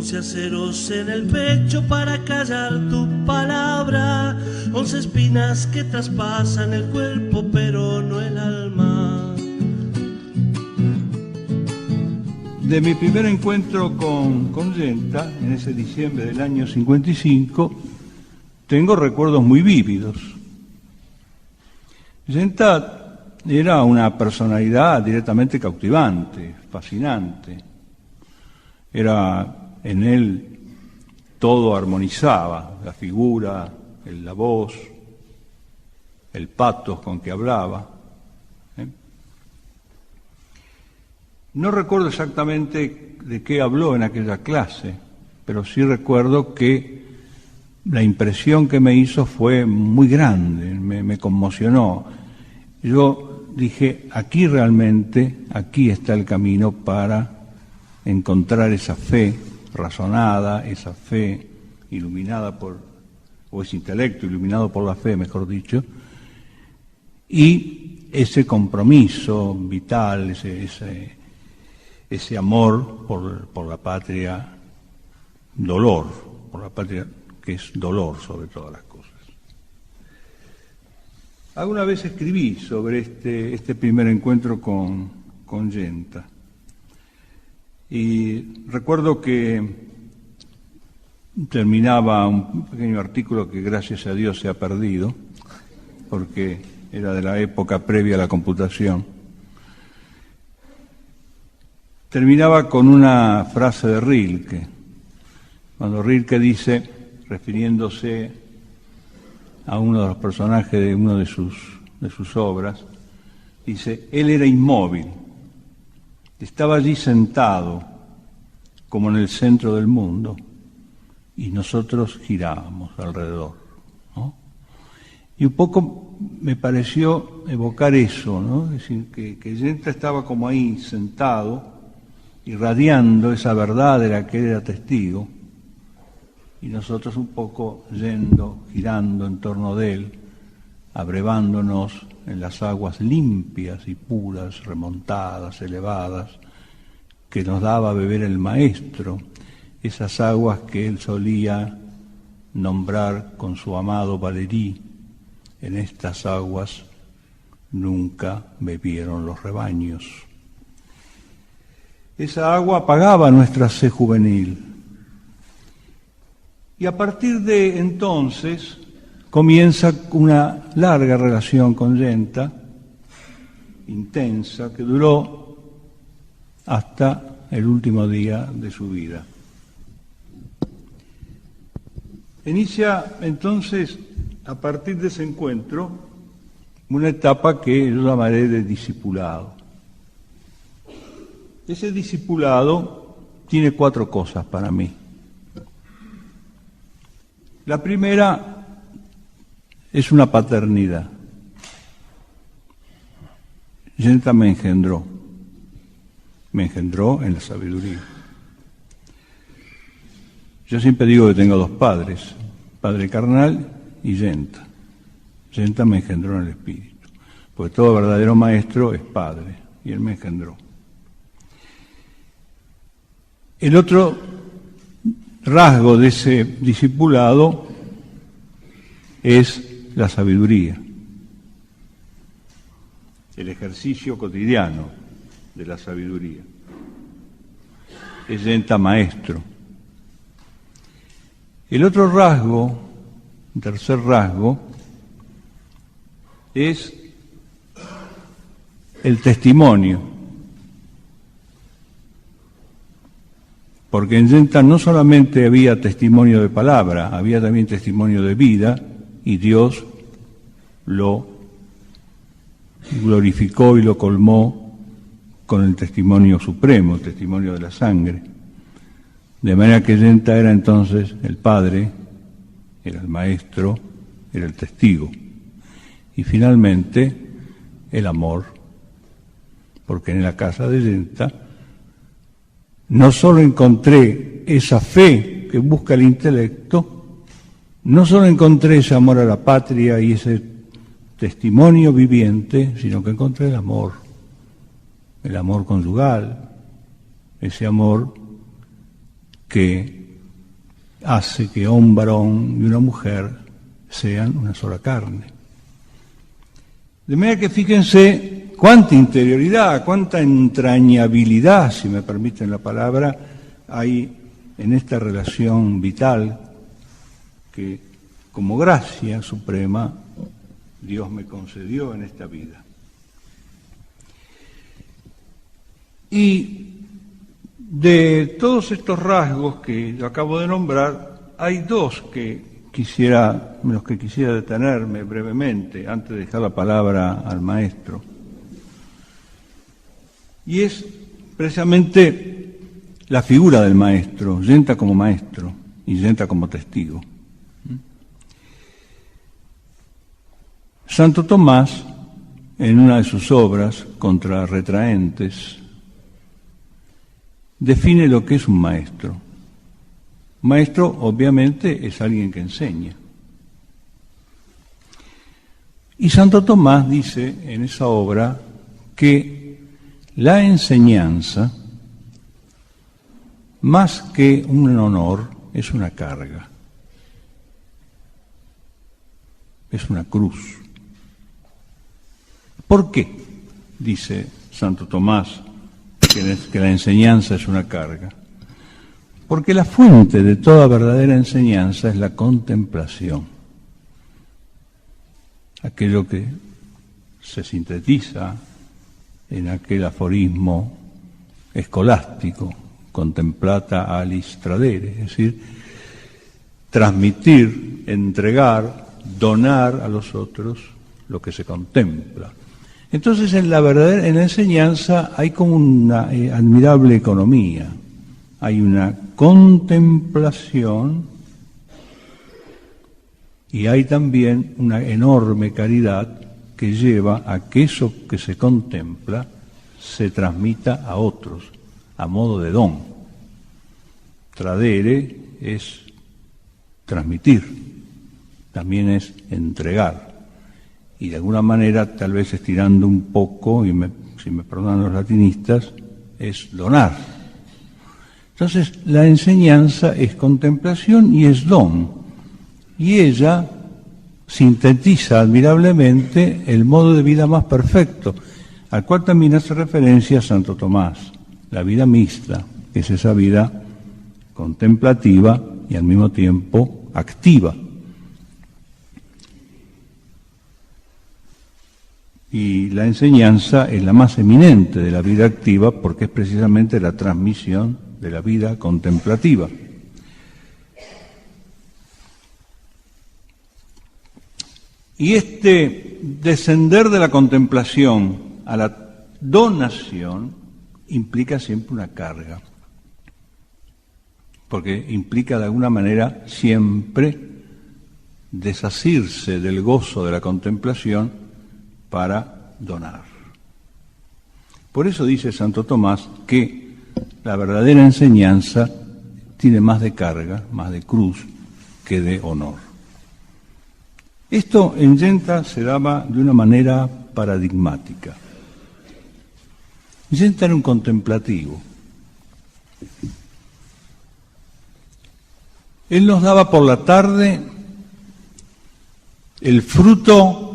11 aceros en el pecho para callar tu palabra, 11 espinas que traspasan el cuerpo pero no el alma. De mi primer encuentro con Yenta, en ese diciembre del año 55, tengo recuerdos muy vívidos. Yenta era una personalidad directamente cautivante, fascinante. En él todo armonizaba, la figura, la voz, el patos con que hablaba. No recuerdo exactamente de qué habló en aquella clase, pero sí recuerdo que la impresión que me hizo fue muy grande, me conmocionó. Yo dije, aquí está el camino para encontrar esa fe razonada, esa fe iluminada o ese intelecto iluminado por la fe, mejor dicho, y ese compromiso vital, ese amor por la patria, por la patria que es dolor sobre todas las cosas. Alguna vez escribí sobre este primer encuentro con Yenta. Y recuerdo que terminaba un pequeño artículo que gracias a Dios se ha perdido, porque era de la época previa a la computación. Terminaba con una frase de Rilke, cuando Rilke dice, refiriéndose a uno de los personajes de una de sus obras, dice, él era inmóvil. Estaba allí sentado, como en el centro del mundo, y nosotros girábamos alrededor, ¿no? Y un poco me pareció evocar eso, ¿no? Es decir, que Yenta estaba como ahí sentado, irradiando esa verdad de la que él era testigo, y nosotros un poco girando en torno de él, abrevándonos en las aguas limpias y puras, remontadas, elevadas, que nos daba a beber el maestro, esas aguas que él solía nombrar con su amado Valéry. En estas aguas nunca bebieron los rebaños. Esa agua apagaba nuestra sed juvenil. Y a partir de entonces comienza una larga relación con Yenta, intensa, que duró hasta el último día de su vida. Inicia entonces, a partir de ese encuentro, una etapa que yo llamaré de discipulado. Ese discipulado tiene 4 cosas para mí. La primera es una paternidad. Yenta me engendró en la sabiduría. Yo siempre digo que tengo 2 padres, padre carnal y Yenta. Yenta me engendró en el espíritu, porque todo verdadero maestro es padre, y él me engendró. El otro rasgo de ese discipulado es la sabiduría, el ejercicio cotidiano de la sabiduría. Es Yenta maestro. El otro rasgo, el tercer rasgo, es el testimonio. Porque en Yenta no solamente había testimonio de palabra, había también testimonio de vida, y Dios lo glorificó y lo colmó con el testimonio supremo, el testimonio de la sangre. De manera que Yenta era entonces el padre, era el maestro, era el testigo. Y finalmente el amor, porque en la casa de Yenta no solo encontré esa fe que busca el intelecto, no solo encontré ese amor a la patria y ese testimonio viviente, sino que encontré el amor conyugal, ese amor que hace que un varón y una mujer sean una sola carne. De manera que fíjense cuánta interioridad, cuánta entrañabilidad, si me permiten la palabra, hay en esta relación vital que, como gracia suprema, Dios me concedió en esta vida. Y de todos estos rasgos que yo acabo de nombrar, hay dos en los que quisiera detenerme brevemente antes de dejar la palabra al maestro. Y es precisamente la figura del maestro, Yenta como maestro y Yenta como testigo. Santo Tomás, en una de sus obras, Contra Retraentes, define lo que es un maestro. Maestro, obviamente, es alguien que enseña. Y Santo Tomás dice en esa obra que la enseñanza, más que un honor, es una carga, es una cruz. ¿Por qué? Dice Santo Tomás que la enseñanza es una carga. Porque la fuente de toda verdadera enseñanza es la contemplación. Aquello que se sintetiza en aquel aforismo escolástico, contemplata alis tradere, es decir, transmitir, entregar, donar a los otros lo que se contempla. Entonces, en la enseñanza hay como una admirable economía. Hay una contemplación y hay también una enorme caridad que lleva a que eso que se contempla se transmita a otros, a modo de don. Tradere es transmitir, también es entregar. Y de alguna manera, tal vez estirando un poco, si me perdonan los latinistas, es donar. Entonces, la enseñanza es contemplación y es don. Y ella sintetiza admirablemente el modo de vida más perfecto, al cual también hace referencia Santo Tomás, la vida mixta, que es esa vida contemplativa y al mismo tiempo activa. Y la enseñanza es la más eminente de la vida activa porque es precisamente la transmisión de la vida contemplativa. Y este descender de la contemplación a la donación implica siempre una carga, porque implica de alguna manera siempre desasirse del gozo de la contemplación para donar. Por eso dice Santo Tomás que la verdadera enseñanza tiene más de carga, más de cruz, que de honor. Esto en Yenta se daba de una manera paradigmática. Yenta era un contemplativo. Él nos daba por la tarde el fruto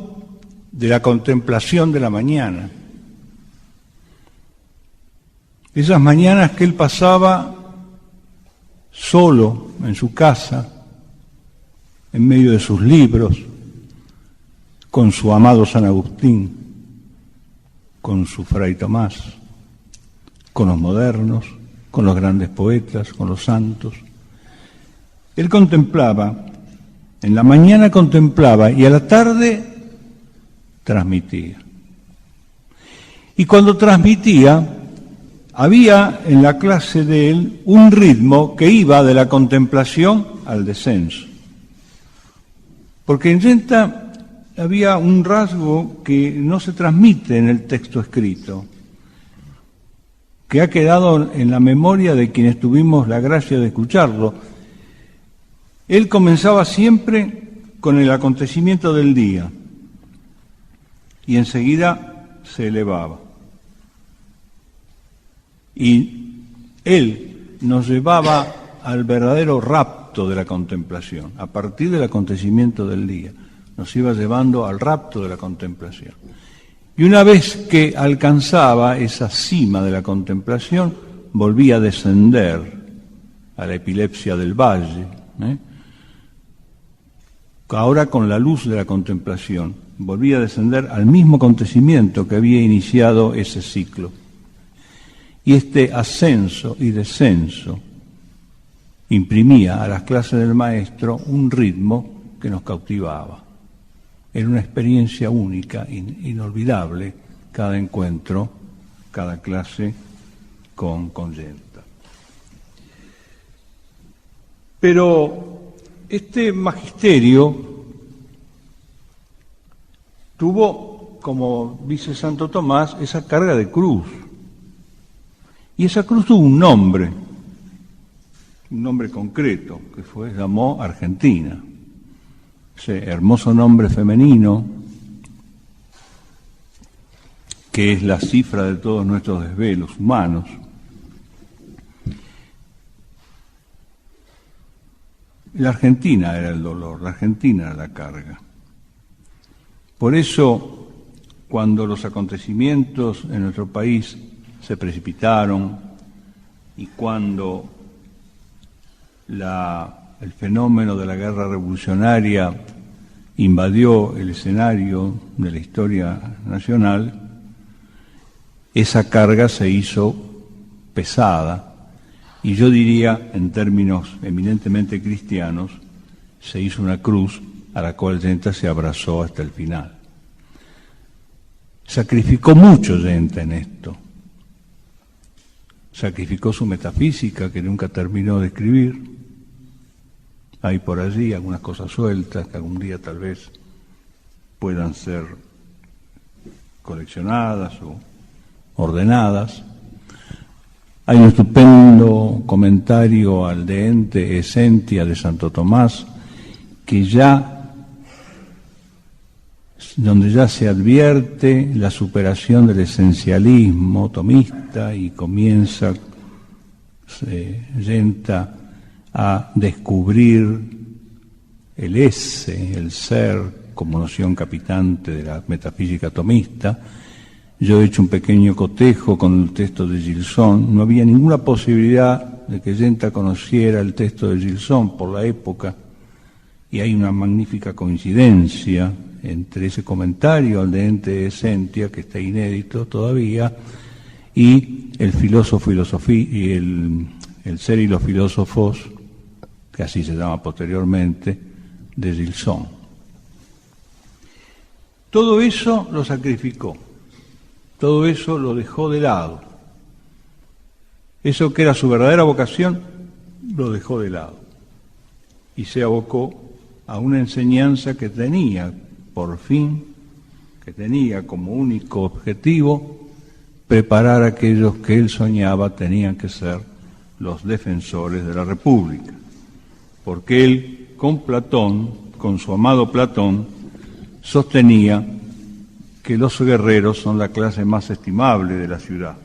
de la contemplación de la mañana. Esas mañanas que él pasaba solo en su casa, en medio de sus libros, con su amado San Agustín, con su Fray Tomás, con los modernos, con los grandes poetas, con los santos. Él contemplaba, en la mañana contemplaba y a la tarde transmitía. Y cuando transmitía, había en la clase de él un ritmo que iba de la contemplación al descenso. Porque en Yenta había un rasgo que no se transmite en el texto escrito, que ha quedado en la memoria de quienes tuvimos la gracia de escucharlo. Él comenzaba siempre con el acontecimiento del día y enseguida se elevaba. Y él nos llevaba al verdadero rapto de la contemplación, a partir del acontecimiento del día. Nos iba llevando al rapto de la contemplación. Y una vez que alcanzaba esa cima de la contemplación, volvía a descender a la epilepsia del valle, ahora con la luz de la contemplación, volvía a descender al mismo acontecimiento que había iniciado ese ciclo. Y este ascenso y descenso imprimía a las clases del maestro un ritmo que nos cautivaba. Era una experiencia única, inolvidable, cada encuentro, cada clase con Yenta. Pero este magisterio tuvo, como dice Santo Tomás, esa carga de cruz. Y esa cruz tuvo un nombre concreto, que llamó Argentina. Ese hermoso nombre femenino, que es la cifra de todos nuestros desvelos humanos. La Argentina era el dolor, la Argentina era la carga. Por eso, cuando los acontecimientos en nuestro país se precipitaron y cuando el fenómeno de la guerra revolucionaria invadió el escenario de la historia nacional, esa carga se hizo pesada y yo diría, en términos eminentemente cristianos, se hizo una cruz a la cual Yenta se abrazó hasta el final. Sacrificó mucho Yenta en esto. Sacrificó su metafísica, que nunca terminó de escribir. Hay por allí algunas cosas sueltas que algún día tal vez puedan ser coleccionadas o ordenadas. Hay un estupendo comentario al De Ente Essentia de Santo Tomás, donde ya se advierte la superación del esencialismo tomista y comienza Yenta a descubrir el ese, el ser, como noción capitante de la metafísica tomista. Yo he hecho un pequeño cotejo con el texto de Gilson. No había ninguna posibilidad de que Yenta conociera el texto de Gilson por la época, y hay una magnífica coincidencia entre ese comentario al De Ente Essentia, que está inédito todavía, y el filósofo y el ser y los filósofos, que así se llama posteriormente, de Gilson. Todo eso lo sacrificó, todo eso lo dejó de lado. Eso que era su verdadera vocación, lo dejó de lado. Y se abocó a una enseñanza que tenía, por fin, que tenía como único objetivo preparar a aquellos que él soñaba tenían que ser los defensores de la República. Porque él, con Platón, con su amado Platón, sostenía que los guerreros son la clase más estimable de la ciudad,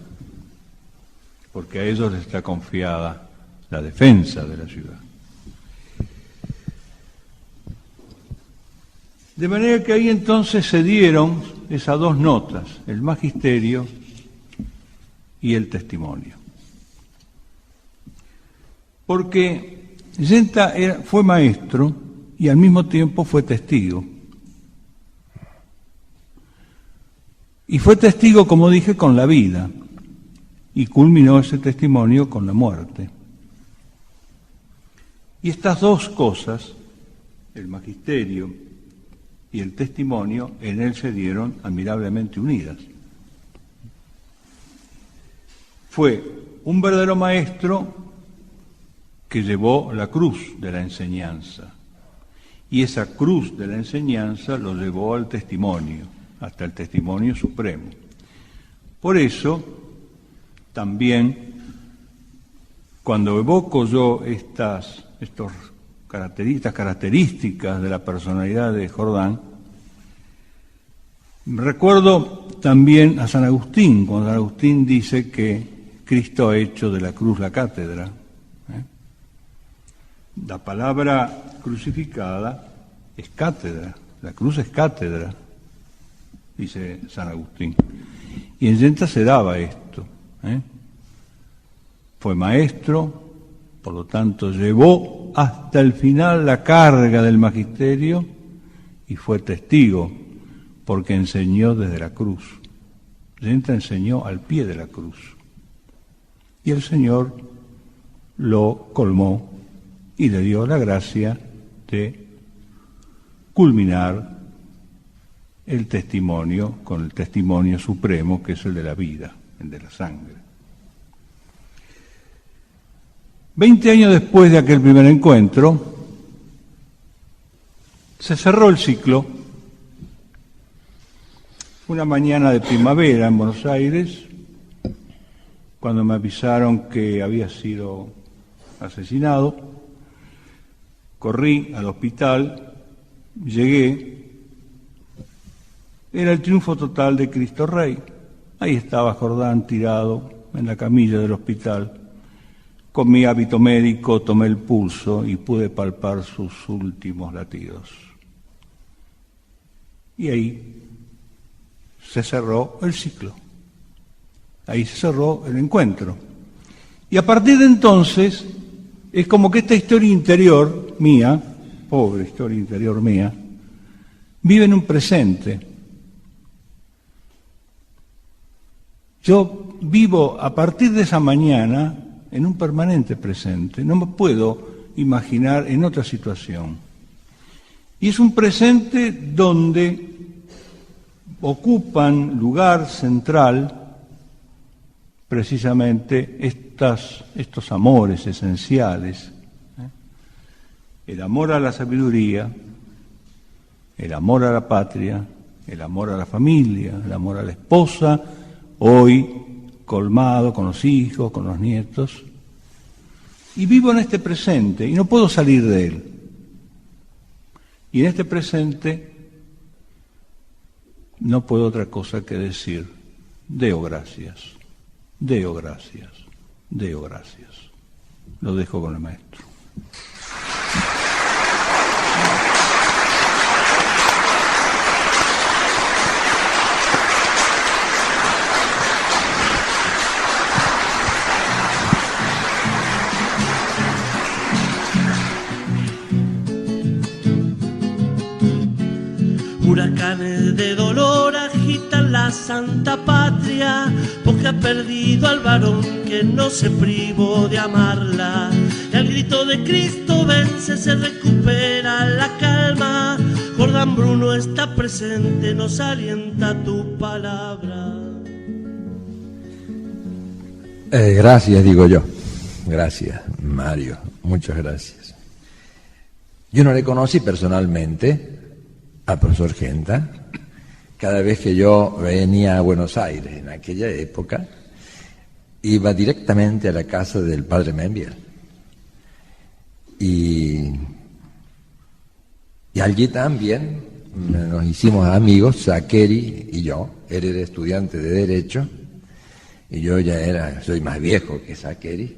porque a ellos les está confiada la defensa de la ciudad. De manera que ahí entonces se dieron esas dos notas, el magisterio y el testimonio. Porque Yenta fue maestro y al mismo tiempo fue testigo. Y fue testigo, como dije, con la vida, y culminó ese testimonio con la muerte. Y estas dos cosas, el magisterio y el testimonio, en él se dieron admirablemente unidas. Fue un verdadero maestro que llevó la cruz de la enseñanza, y esa cruz de la enseñanza lo llevó al testimonio, hasta el testimonio supremo. Por eso, también, cuando evoco yo estas características de la personalidad de Jordán, recuerdo también a San Agustín, cuando San Agustín dice que Cristo ha hecho de la cruz la cátedra. La palabra crucificada es cátedra, la cruz es cátedra, dice San Agustín. Y en Yenta se daba esto, Fue maestro, por lo tanto llevó hasta el final la carga del magisterio y fue testigo, porque enseñó desde la cruz. Yenta enseñó al pie de la cruz. Y el Señor lo colmó y le dio la gracia de culminar el testimonio con el testimonio supremo, que es el de la vida, el de la sangre. 20 años después de aquel primer encuentro, se cerró el ciclo. Una mañana de primavera en Buenos Aires, cuando me avisaron que había sido asesinado, corrí al hospital, llegué, era el triunfo total de Cristo Rey. Ahí estaba Jordán tirado en la camilla del hospital. Con mi hábito médico tomé el pulso y pude palpar sus últimos latidos. Y ahí se cerró el ciclo. Ahí se cerró el encuentro. Y a partir de entonces, es como que esta historia interior mía, pobre historia interior mía, vive en un presente. Yo vivo a partir de esa mañana en un permanente presente. No me puedo imaginar en otra situación. Y es un presente donde ocupan lugar central precisamente estos amores esenciales. El amor a la sabiduría, el amor a la patria, el amor a la familia, el amor a la esposa, hoy colmado con los hijos, con los nietos. Y vivo en este presente y no puedo salir de él. Y en este presente no puedo otra cosa que decir: deo gracias, deo gracias, deo gracias. Lo dejo con el maestro. Huracanes de dolor agitan la santa patria, porque ha perdido al varón que no se privó de amarla. Y al grito de Cristo vence, se recupera la calma. Jordán Bruno está presente, nos alienta tu palabra. Gracias, digo yo. Gracias, Mario. Muchas gracias. Yo no le conocí personalmente al profesor Genta. Cada vez que yo venía a Buenos Aires en aquella época, iba directamente a la casa del padre Membiel. Y allí también nos hicimos amigos, Sakeri y yo. Él era estudiante de Derecho y yo ya soy más viejo que Sakeri.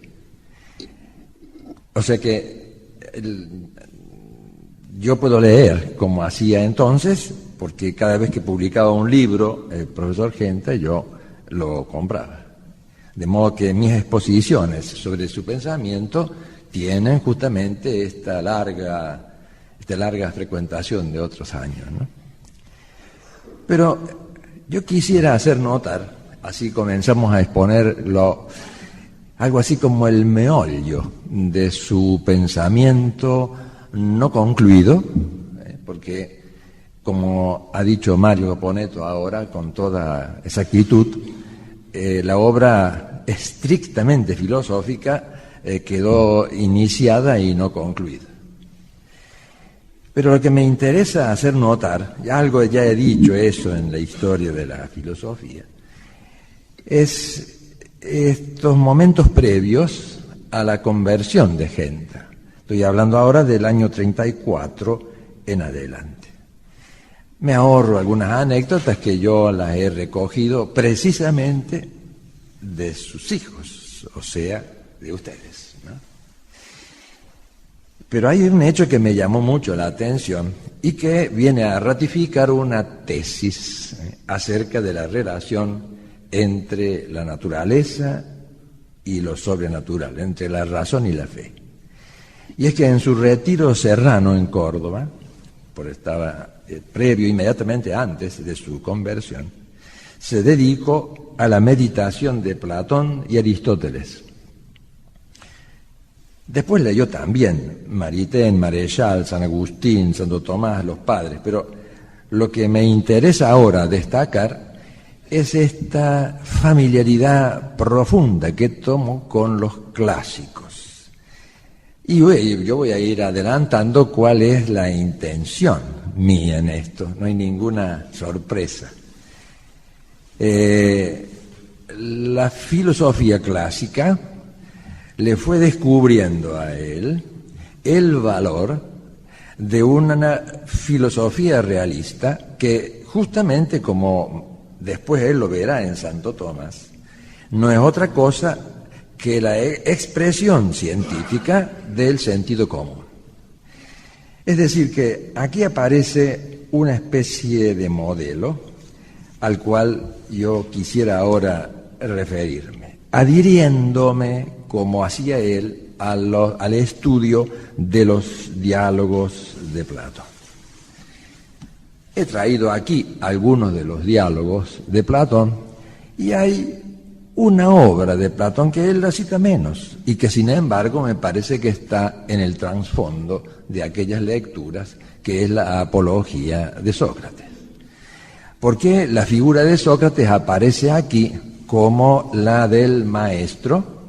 O sea que yo puedo leer como hacía entonces, porque cada vez que publicaba un libro el profesor Genta, yo lo compraba. De modo que mis exposiciones sobre su pensamiento tienen justamente esta larga frecuentación de otros años, ¿no? Pero yo quisiera hacer notar, así comenzamos a exponerlo, algo así como el meollo de su pensamiento no concluido, porque, como ha dicho Mario Caponeto ahora con toda exactitud, la obra estrictamente filosófica quedó iniciada y no concluida. Pero lo que me interesa hacer notar, algo ya he dicho eso en la historia de la filosofía, es estos momentos previos a la conversión de Genta. Estoy hablando ahora del año 34 en adelante. Me ahorro algunas anécdotas que yo las he recogido precisamente de sus hijos, o sea, de ustedes, ¿no? Pero hay un hecho que me llamó mucho la atención y que viene a ratificar una tesis acerca de la relación entre la naturaleza y lo sobrenatural, entre la razón y la fe. Y es que en su retiro serrano en Córdoba, estaba previo, inmediatamente antes de su conversión, se dedicó a la meditación de Platón y Aristóteles. Después leyó también Maritain, Marechal, San Agustín, Santo Tomás, los padres, pero lo que me interesa ahora destacar es esta familiaridad profunda que tomó con los clásicos. Y yo voy a ir adelantando cuál es la intención mía en esto, no hay ninguna sorpresa. La filosofía clásica le fue descubriendo a él el valor de una filosofía realista que justamente, como después él lo verá en Santo Tomás, no es otra cosa que la expresión científica del sentido común. Es decir, que aquí aparece una especie de modelo al cual yo quisiera ahora referirme, adhiriéndome, como hacía él, al estudio de los diálogos de Platón. He traído aquí algunos de los diálogos de Platón y hay una obra de Platón que él la cita menos y que sin embargo me parece que está en el trasfondo de aquellas lecturas, que es la apología de Sócrates. Porque la figura de Sócrates aparece aquí como la del maestro,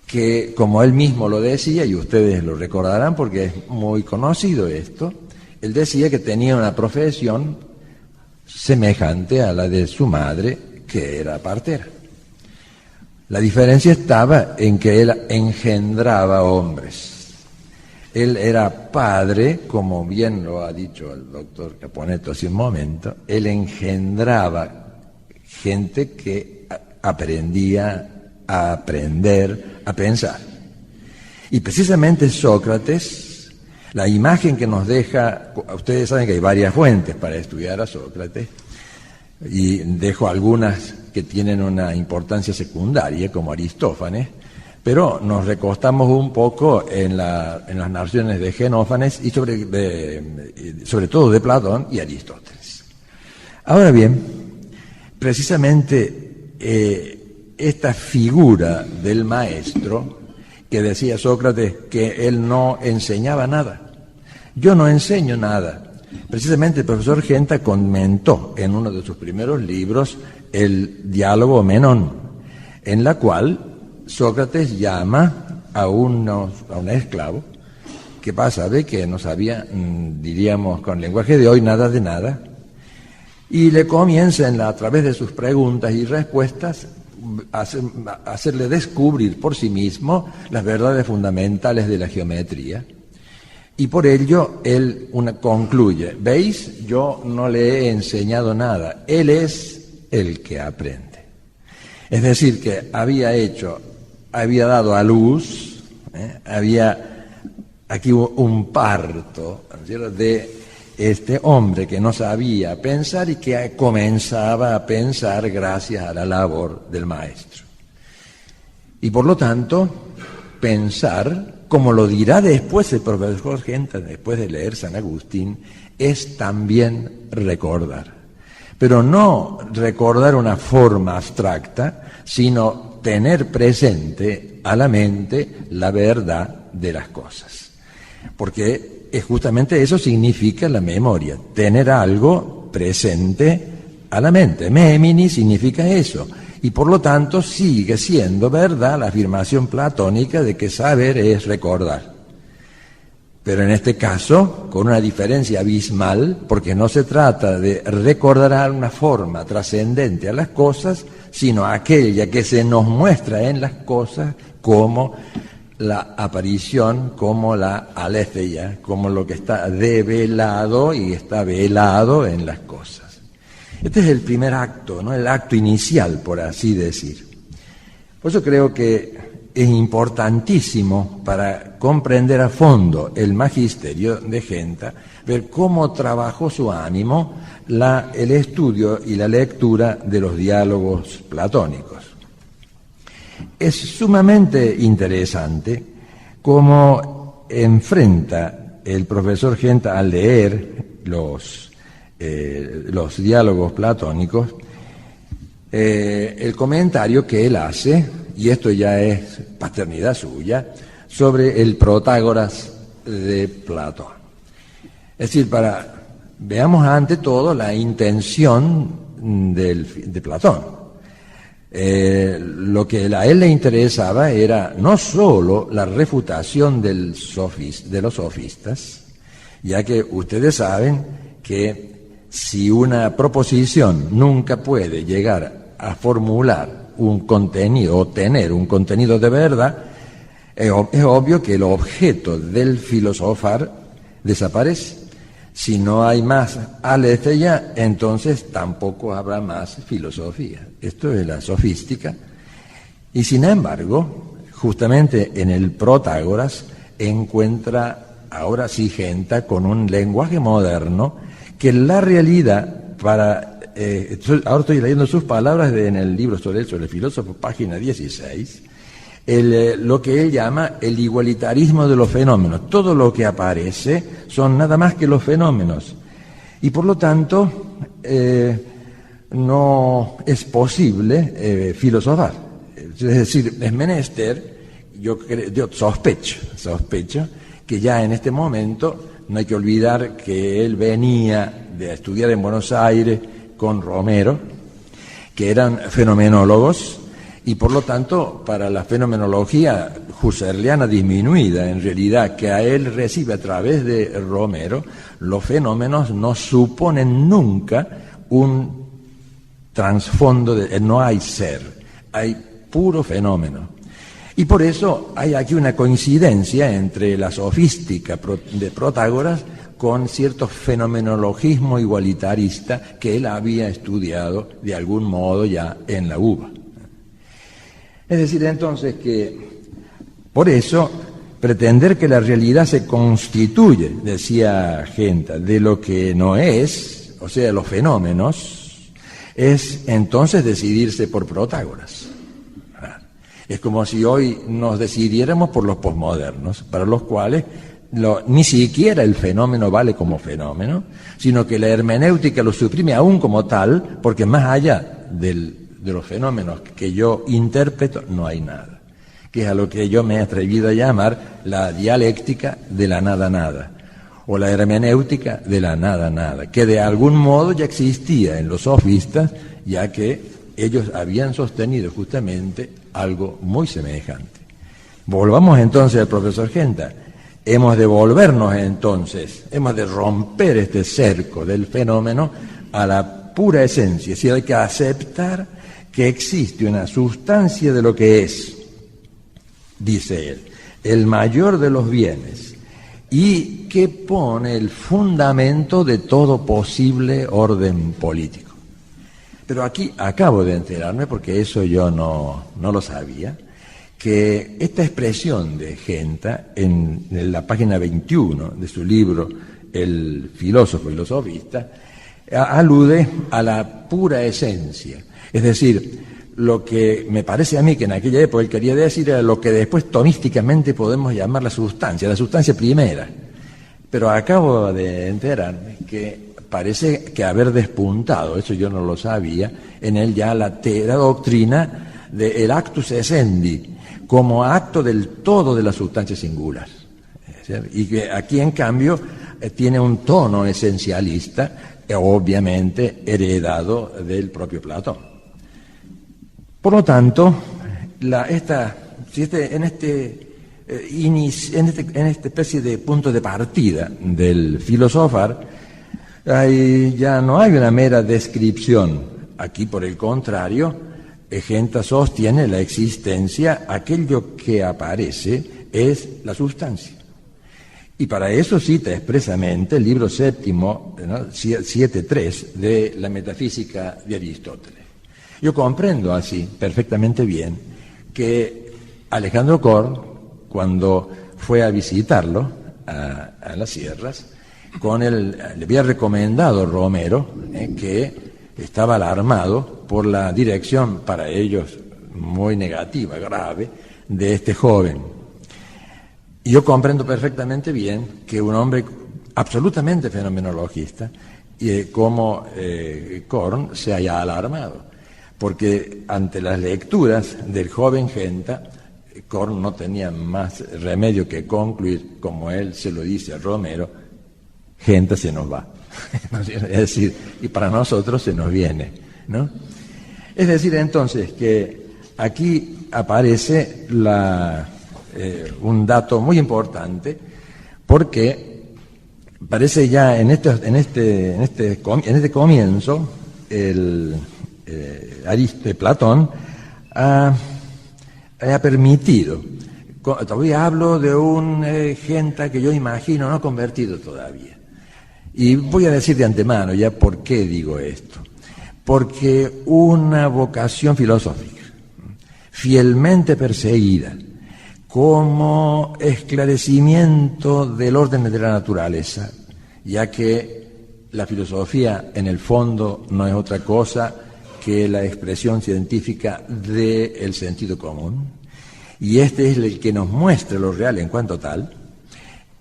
que como él mismo lo decía, y ustedes lo recordarán porque es muy conocido esto, él decía que tenía una profesión semejante a la de su madre, que era partera. La diferencia estaba en que él engendraba hombres. Él era padre, como bien lo ha dicho el doctor Caponetto hace un momento, él engendraba gente que aprendía a aprender, a pensar. Y precisamente Sócrates, la imagen que nos deja, ustedes saben que hay varias fuentes para estudiar a Sócrates, y dejo algunas que tienen una importancia secundaria, como Aristófanes, pero nos recostamos un poco en las narraciones de Genófanes y sobre todo de Platón y Aristóteles. Ahora bien, precisamente esta figura del maestro, que decía Sócrates que él no enseñaba nada. Yo no enseño nada. Precisamente el profesor Genta comentó en uno de sus primeros libros el diálogo Menón, en la cual Sócrates llama a un esclavo que pasa de que no sabía, diríamos con lenguaje de hoy, nada de nada, y le comienza a través de sus preguntas y respuestas a hacerle descubrir por sí mismo las verdades fundamentales de la geometría. Y por ello él concluye: ¿veis? Yo no le he enseñado nada, él es el que aprende. Es decir, que había dado a luz, había aquí un parto, ¿no?, de este hombre que no sabía pensar y que comenzaba a pensar gracias a la labor del maestro. Y por lo tanto, pensar, como lo dirá después el profesor Genta, después de leer San Agustín, es también recordar. Pero no recordar una forma abstracta, sino tener presente a la mente la verdad de las cosas. Porque justamente eso significa la memoria, tener algo presente a la mente. Memini significa eso. Y por lo tanto sigue siendo verdad la afirmación platónica de que saber es recordar. Pero en este caso, con una diferencia abismal, porque no se trata de recordar una forma trascendente a las cosas, sino aquella que se nos muestra en las cosas como la aparición, como la aletheia, como lo que está develado y está velado en las cosas. Este es el primer acto, ¿no?, el acto inicial, por así decir. Por eso creo que es importantísimo para comprender a fondo el magisterio de Genta, ver cómo trabajó su ánimo el estudio y la lectura de los diálogos platónicos. Es sumamente interesante cómo enfrenta el profesor Genta al leer los diálogos platónicos el comentario que él hace, y esto ya es paternidad suya, sobre el Protágoras de Platón. Es decir, veamos ante todo la intención de Platón. Lo que a él le interesaba era no solo la refutación de los sofistas, ya que ustedes saben que si una proposición nunca puede llegar a formular un contenido o tener un contenido de verdad, es obvio que el objeto del filosofar desaparece. Si no hay más aletheia, entonces tampoco habrá más filosofía. Esto es la sofística. Y sin embargo, justamente en el Protágoras encuentra ahora sí Genta con un lenguaje moderno que la realidad ahora estoy leyendo sus palabras en el libro sobre el filósofo, página 16, lo que él llama el igualitarismo de los fenómenos. Todo lo que aparece son nada más que los fenómenos. Y por lo tanto, no es posible filosofar. Es decir, es menester, yo sospecho que ya en este momento no hay que olvidar que él venía de estudiar en Buenos Aires con Romero, que eran fenomenólogos, y por lo tanto, para la fenomenología husserliana disminuida, en realidad, que a él recibe a través de Romero, los fenómenos no suponen nunca un trasfondo, no hay ser, hay puro fenómeno. Y por eso hay aquí una coincidencia entre la sofística de Protágoras con cierto fenomenologismo igualitarista que él había estudiado de algún modo ya en la UBA. Es decir, entonces, que por eso pretender que la realidad se constituye, decía Genta, de lo que no es, o sea, los fenómenos, es entonces decidirse por Protágoras. Es como si hoy nos decidiéramos por los posmodernos, para los cuales ni siquiera el fenómeno vale como fenómeno, sino que la hermenéutica lo suprime aún como tal, porque más allá de los fenómenos que yo interpreto no hay nada, que es a lo que yo me he atrevido a llamar la dialéctica de la nada-nada, o la hermenéutica de la nada-nada, que de algún modo ya existía en los sofistas, ya que ellos habían sostenido justamente algo muy semejante. Volvamos entonces al profesor Genta. Hemos de volvernos entonces, hemos de romper este cerco del fenómeno a la pura esencia, es decir, hay que aceptar que existe una sustancia de lo que es, dice él, el mayor de los bienes, y que pone el fundamento de todo posible orden político. Pero aquí acabo de enterarme, porque eso yo no lo sabía, que esta expresión de Genta, en la página 21 de su libro El filósofo y los sofistas, alude a la pura esencia. Es decir, lo que me parece a mí que en aquella época él quería decir era lo que después tomísticamente podemos llamar la sustancia primera. Pero acabo de enterarme que parece que haber despuntado, eso yo no lo sabía, en él ya la doctrina del actus essendi, como acto del todo de la sustancia singular. Y que aquí, en cambio, tiene un tono esencialista, obviamente heredado del propio Platón. Por lo tanto, en esta especie de punto de partida del filosofar, ya no hay una mera descripción. Aquí, por el contrario, Genta sostiene la existencia, aquello que aparece es la sustancia. Y para eso cita expresamente el libro séptimo, 7.3, de la Metafísica de Aristóteles. Yo comprendo así perfectamente bien que Alejandro Korn, cuando fue a visitarlo a las sierras, le había recomendado Romero que estaba alarmado por la dirección para ellos muy negativa, grave, de este joven. Y yo comprendo perfectamente bien que un hombre absolutamente fenomenologista como Korn se haya alarmado, porque ante las lecturas del joven Genta, Korn no tenía más remedio que concluir, como él se lo dice a Romero: Genta se nos va. Es decir, y para nosotros se nos viene, ¿no? Es decir, entonces, que aquí aparece un dato muy importante, porque parece ya en este comienzo Platón ha permitido. Todavía hablo de un Genta que yo imagino no convertido todavía. Y voy a decir de antemano ya por qué digo esto. Porque una vocación filosófica, fielmente perseguida, como esclarecimiento del orden de la naturaleza, ya que la filosofía en el fondo no es otra cosa que la expresión científica del sentido común, y este es el que nos muestra lo real en cuanto tal.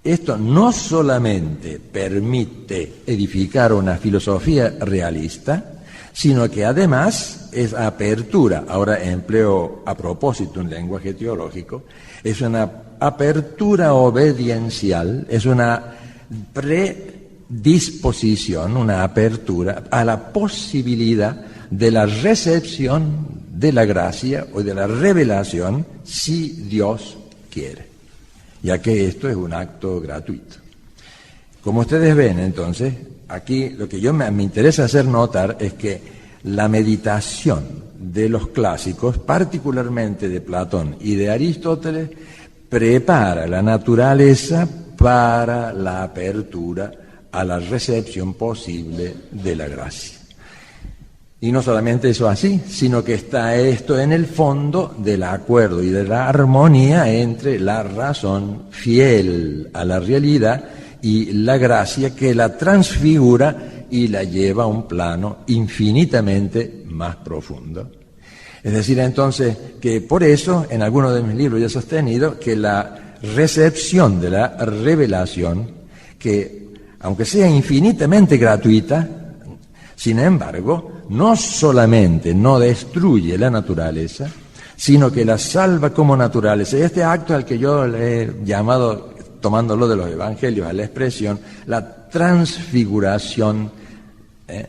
Esto no solamente permite edificar una filosofía realista, sino que además es apertura, ahora empleo a propósito un lenguaje teológico, es una apertura obediencial, es una predisposición, una apertura a la posibilidad de la recepción de la gracia o de la revelación si Dios quiere, ya que esto es un acto gratuito. Como ustedes ven, entonces, aquí lo que me interesa hacer notar es que la meditación de los clásicos, particularmente de Platón y de Aristóteles, prepara la naturaleza para la apertura a la recepción posible de la gracia. Y no solamente eso así, sino que está esto en el fondo del acuerdo y de la armonía entre la razón fiel a la realidad y la gracia que la transfigura y la lleva a un plano infinitamente más profundo. Es decir, entonces, que por eso en algunos de mis libros yo he sostenido que la recepción de la revelación, que aunque sea infinitamente gratuita, sin embargo, no solamente no destruye la naturaleza, sino que la salva como naturaleza. Este acto al que yo le he llamado, tomándolo de los evangelios, a la expresión, la transfiguración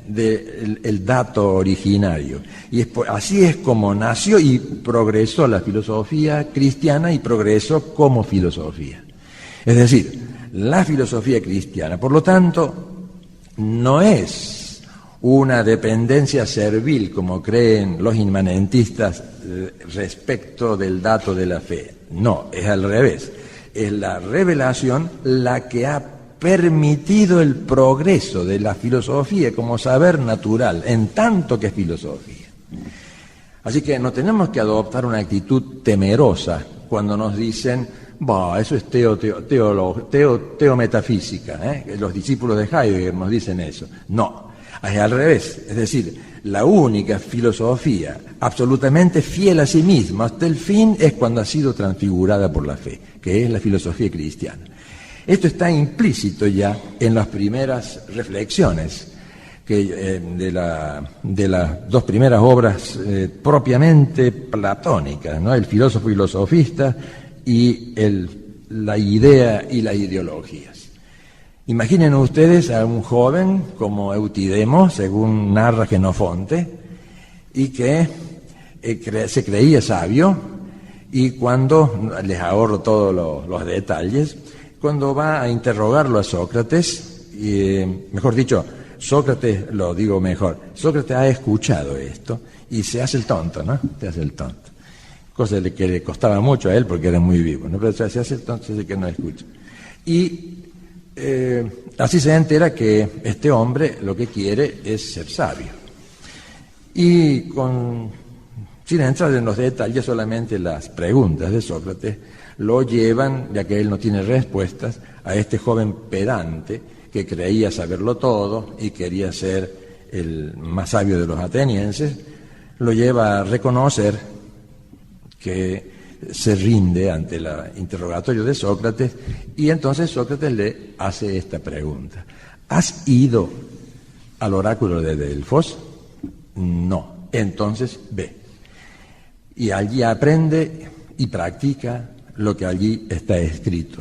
del dato originario. Y así es como nació y progresó la filosofía cristiana y progresó como filosofía. Es decir, la filosofía cristiana, por lo tanto, no es una dependencia servil, como creen los inmanentistas respecto del dato de la fe. No, es al revés. Es la revelación la que ha permitido el progreso de la filosofía como saber natural, en tanto que es filosofía. Así que no tenemos que adoptar una actitud temerosa cuando nos dicen, eso es teometafísica, los discípulos de Heidegger nos dicen eso. No. Es al revés, es decir, la única filosofía absolutamente fiel a sí misma hasta el fin es cuando ha sido transfigurada por la fe, que es la filosofía cristiana. Esto está implícito ya en las primeras reflexiones de las dos primeras obras propiamente platónicas, ¿no? El filósofo y los sofistas y la idea y las ideologías. Imaginen ustedes a un joven como Eutidemo, según narra Genofonte, y que se creía sabio, y cuando, les ahorro todos los detalles, cuando va a interrogarlo a Sócrates, mejor dicho, Sócrates ha escuchado esto y se hace el tonto, ¿no? Se hace el tonto. Cosa que le costaba mucho a él porque era muy vivo, ¿no? Pero se hace el tonto, así que no escucha. Y así se entera que este hombre lo que quiere es ser sabio. Y con Sin entrar en los detalles, solamente las preguntas de Sócrates lo llevan, ya que él no tiene respuestas, a este joven pedante que creía saberlo todo y quería ser el más sabio de los atenienses, lo lleva a reconocer que se rinde ante el interrogatorio de Sócrates, y entonces Sócrates le hace esta pregunta: ¿has ido al oráculo de Delfos? No. Entonces ve. Y allí aprende y practica lo que allí está escrito: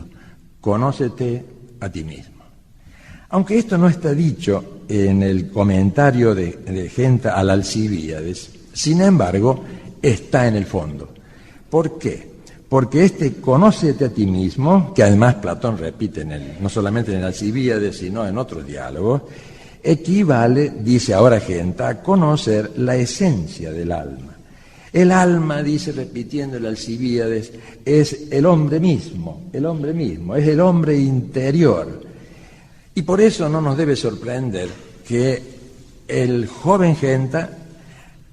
conócete a ti mismo. Aunque esto no está dicho en el comentario de Genta al Alcibíades, sin embargo, está en el fondo. ¿Por qué? Porque este conócete a ti mismo, que además Platón repite no solamente en el Alcibíades, sino en otros diálogos, equivale, dice ahora Genta, a conocer la esencia del alma. El alma, dice repitiendo el Alcibíades, es el hombre mismo, es el hombre interior. Y por eso no nos debe sorprender que el joven Genta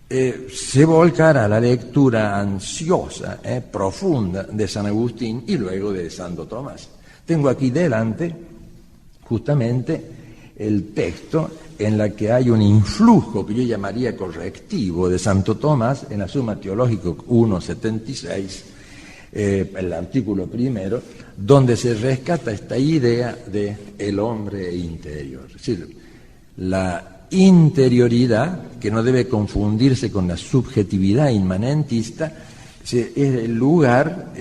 se volcara a la lectura ansiosa, profunda de San Agustín y luego de Santo Tomás. Tengo aquí delante justamente el texto en la que hay un influjo que yo llamaría correctivo de Santo Tomás en la Summa Theologica 1.76, el artículo primero, donde se rescata esta idea de el hombre interior. Es decir, la interioridad, que no debe confundirse con la subjetividad inmanentista, es el lugar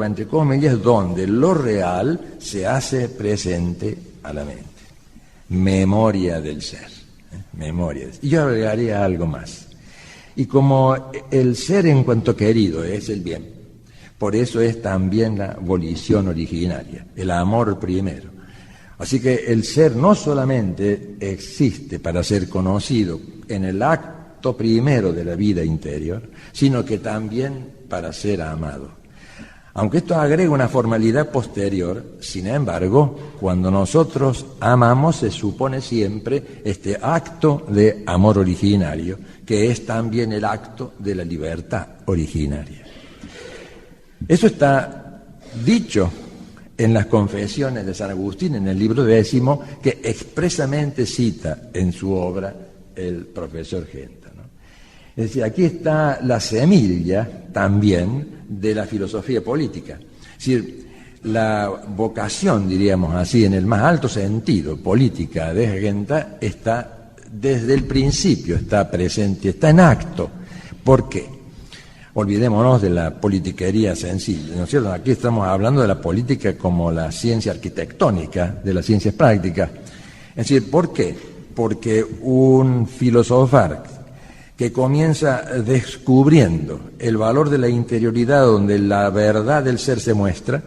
va entre comillas, donde lo real se hace presente a la mente. Memoria del ser. Y yo agregaría algo más. Y como el ser en cuanto querido es el bien, por eso es también la volición originaria, el amor primero. Así que el ser no solamente existe para ser conocido en el acto primero de la vida interior, sino que también para ser amado. Aunque esto agrega una formalidad posterior, sin embargo, cuando nosotros amamos se supone siempre este acto de amor originario, que es también el acto de la libertad originaria. Eso está dicho en las Confesiones de San Agustín, en el libro 10, que expresamente cita en su obra el profesor Genta, ¿no? Es decir, aquí está la semilla también de la filosofía política. Es decir, la vocación, diríamos así, en el más alto sentido, política de Genta, está desde el principio, está presente, está en acto. ¿Por qué? Olvidémonos de la politiquería sencilla, ¿no es cierto? Aquí estamos hablando de la política como la ciencia arquitectónica, de las ciencias prácticas. Es decir, ¿por qué? Porque un filosofar que comienza descubriendo el valor de la interioridad donde la verdad del ser se muestra,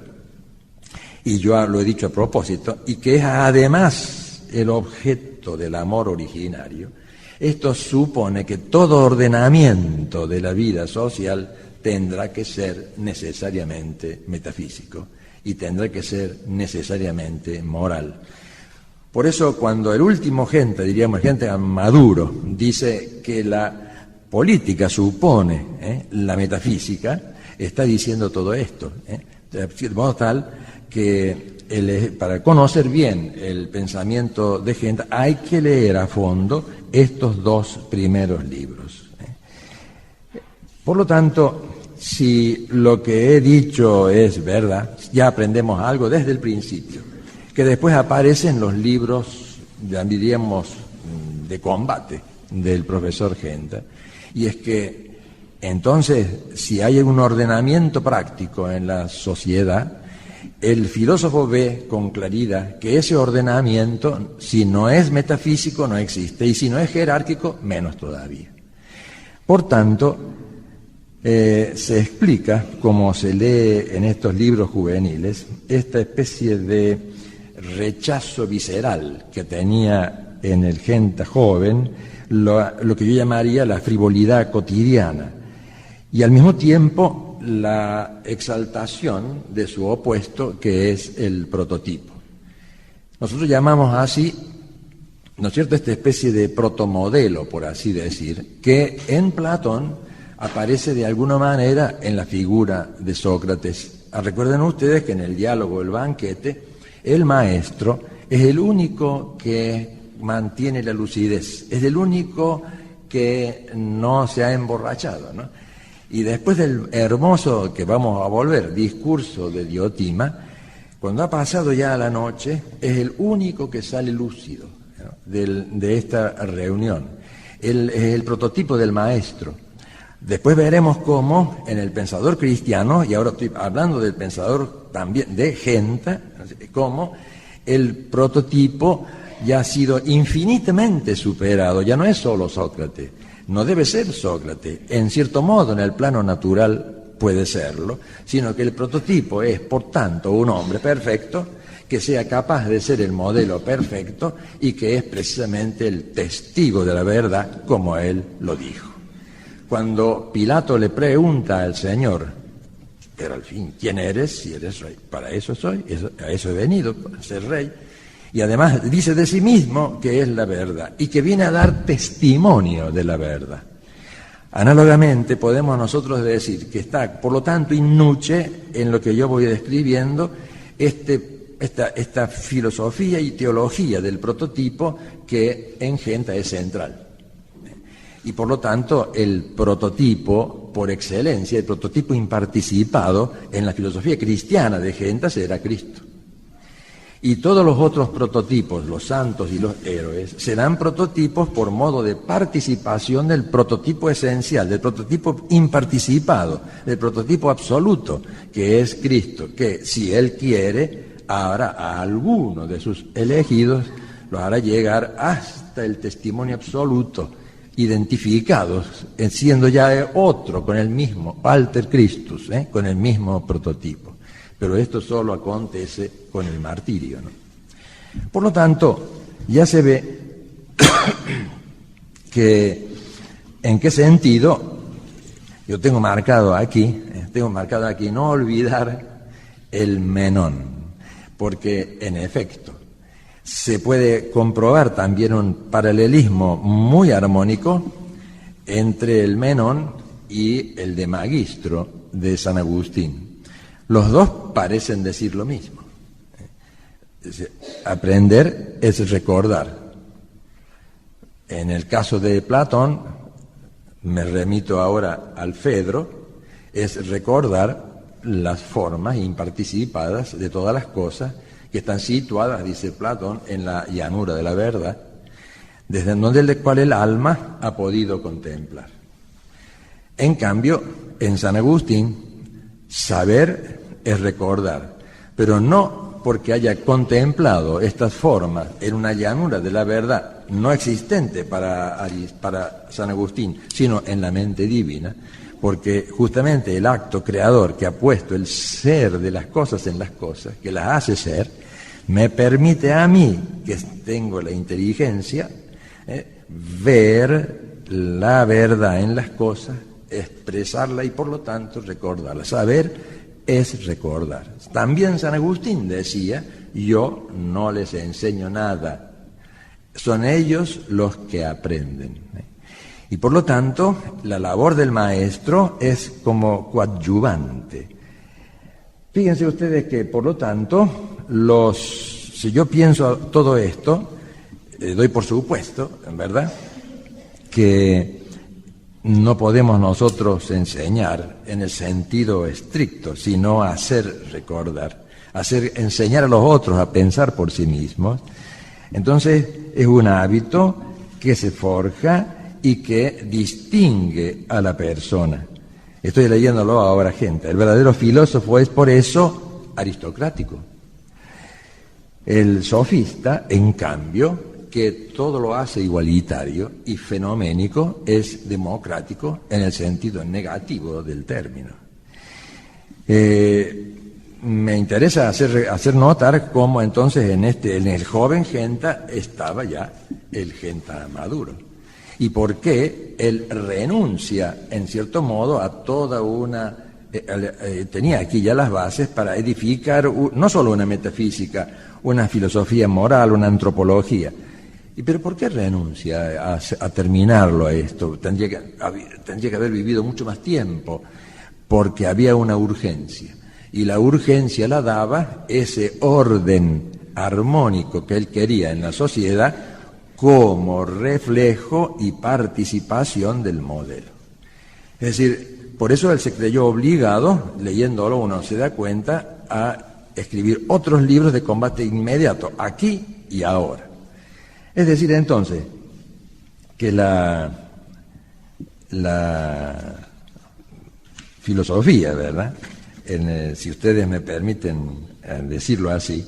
y yo lo he dicho a propósito, y que es además el objeto del amor originario, esto supone que todo ordenamiento de la vida social tendrá que ser necesariamente metafísico y tendrá que ser necesariamente moral. Por eso cuando el último Genta, diríamos Genta Maduro, dice que la política supone la metafísica, está diciendo todo esto, de modo tal que para conocer bien el pensamiento de Genta hay que leer a fondo estos dos primeros libros. Por lo tanto, si lo que he dicho es verdad, ya aprendemos algo desde el principio, que después aparecen los libros, diríamos, de combate del profesor Genta, y es que entonces, si hay un ordenamiento práctico en la sociedad, el filósofo ve con claridad que ese ordenamiento, si no es metafísico, no existe, y si no es jerárquico, menos todavía. Por tanto, se explica, como se lee en estos libros juveniles, esta especie de rechazo visceral que tenía en el Genta joven, lo que yo llamaría la frivolidad cotidiana, y al mismo tiempo la exaltación de su opuesto, que es el prototipo. Nosotros llamamos así, ¿no es cierto?, esta especie de protomodelo, por así decir, que en Platón aparece de alguna manera en la figura de Sócrates. Recuerden ustedes que en el diálogo del banquete, el maestro es el único que mantiene la lucidez, es el único que no se ha emborrachado, ¿no? Y después del hermoso, que vamos a volver, discurso de Diotima, cuando ha pasado ya la noche, es el único que sale lúcido, ¿no?, de esta reunión. Él es el prototipo del maestro. Después veremos cómo en el pensador cristiano, y ahora estoy hablando del pensador también de Genta, cómo el prototipo ya ha sido infinitamente superado, ya no es solo Sócrates, no debe ser Sócrates, en cierto modo en el plano natural puede serlo, sino que el prototipo es, por tanto, un hombre perfecto que sea capaz de ser el modelo perfecto y que es precisamente el testigo de la verdad, como él lo dijo. Cuando Pilato le pregunta al Señor, pero al fin, ¿quién eres? Si eres rey, para eso soy, a eso he venido, para ser rey. Y además dice de sí mismo que es la verdad y que viene a dar testimonio de la verdad. Análogamente podemos nosotros decir que está, por lo tanto, in nuce en lo que yo voy describiendo esta filosofía y teología del prototipo que en Genta es central. Y por lo tanto el prototipo por excelencia, el prototipo imparticipado en la filosofía cristiana de Genta será Cristo. Y todos los otros prototipos, los santos y los héroes, serán prototipos por modo de participación del prototipo esencial, del prototipo imparticipado, del prototipo absoluto, que es Cristo, que si Él quiere, hará a alguno de sus elegidos, los hará llegar hasta el testimonio absoluto, identificados, siendo ya otro, con el mismo, alter Christus, con el mismo prototipo. Pero esto solo acontece con el martirio, ¿no? Por lo tanto, ya se ve que en qué sentido, yo tengo marcado aquí no olvidar el Menón, porque en efecto se puede comprobar también un paralelismo muy armónico entre el Menón y el de Magistro de San Agustín. Los dos parecen decir lo mismo. Aprender es recordar. En el caso de Platón, me remito ahora al Fedro, es recordar las formas imparticipadas de todas las cosas que están situadas, dice Platón, en la llanura de la verdad, desde donde el cual el alma ha podido contemplar. En cambio, en San Agustín, saber es recordar, pero no porque haya contemplado estas formas en una llanura de la verdad no existente para San Agustín, sino en la mente divina, porque justamente el acto creador que ha puesto el ser de las cosas en las cosas, que las hace ser, me permite a mí, que tengo la inteligencia, ver la verdad en las cosas, expresarla y por lo tanto recordarla. Saber es recordar. También San Agustín decía, yo no les enseño nada, son ellos los que aprenden. Y por lo tanto, la labor del maestro es como coadyuvante. Fíjense ustedes que, por lo tanto, si yo pienso todo esto, doy por supuesto, en verdad, que no podemos nosotros enseñar en el sentido estricto, sino hacer recordar, enseñar a los otros a pensar por sí mismos. Entonces, es un hábito que se forja y que distingue a la persona. Estoy leyéndolo ahora, gente. El verdadero filósofo es por eso aristocrático. El sofista, en cambio, que todo lo hace igualitario y fenoménico, es democrático en el sentido negativo del término. Me interesa hacer notar cómo entonces en el joven Genta estaba ya el Genta maduro. Y por qué él renuncia, en cierto modo, a toda una... tenía aquí ya las bases para edificar no solo una metafísica, una filosofía moral, una antropología. pero ¿por qué renuncia a terminarlo a esto? Tendría que haber vivido mucho más tiempo, porque había una urgencia. Y la urgencia la daba ese orden armónico que él quería en la sociedad como reflejo y participación del modelo. Es decir, por eso él se creyó obligado, leyéndolo uno se da cuenta, a escribir otros libros de combate inmediato, aquí y ahora. Es decir, entonces, que la filosofía, ¿verdad?, si ustedes me permiten decirlo así,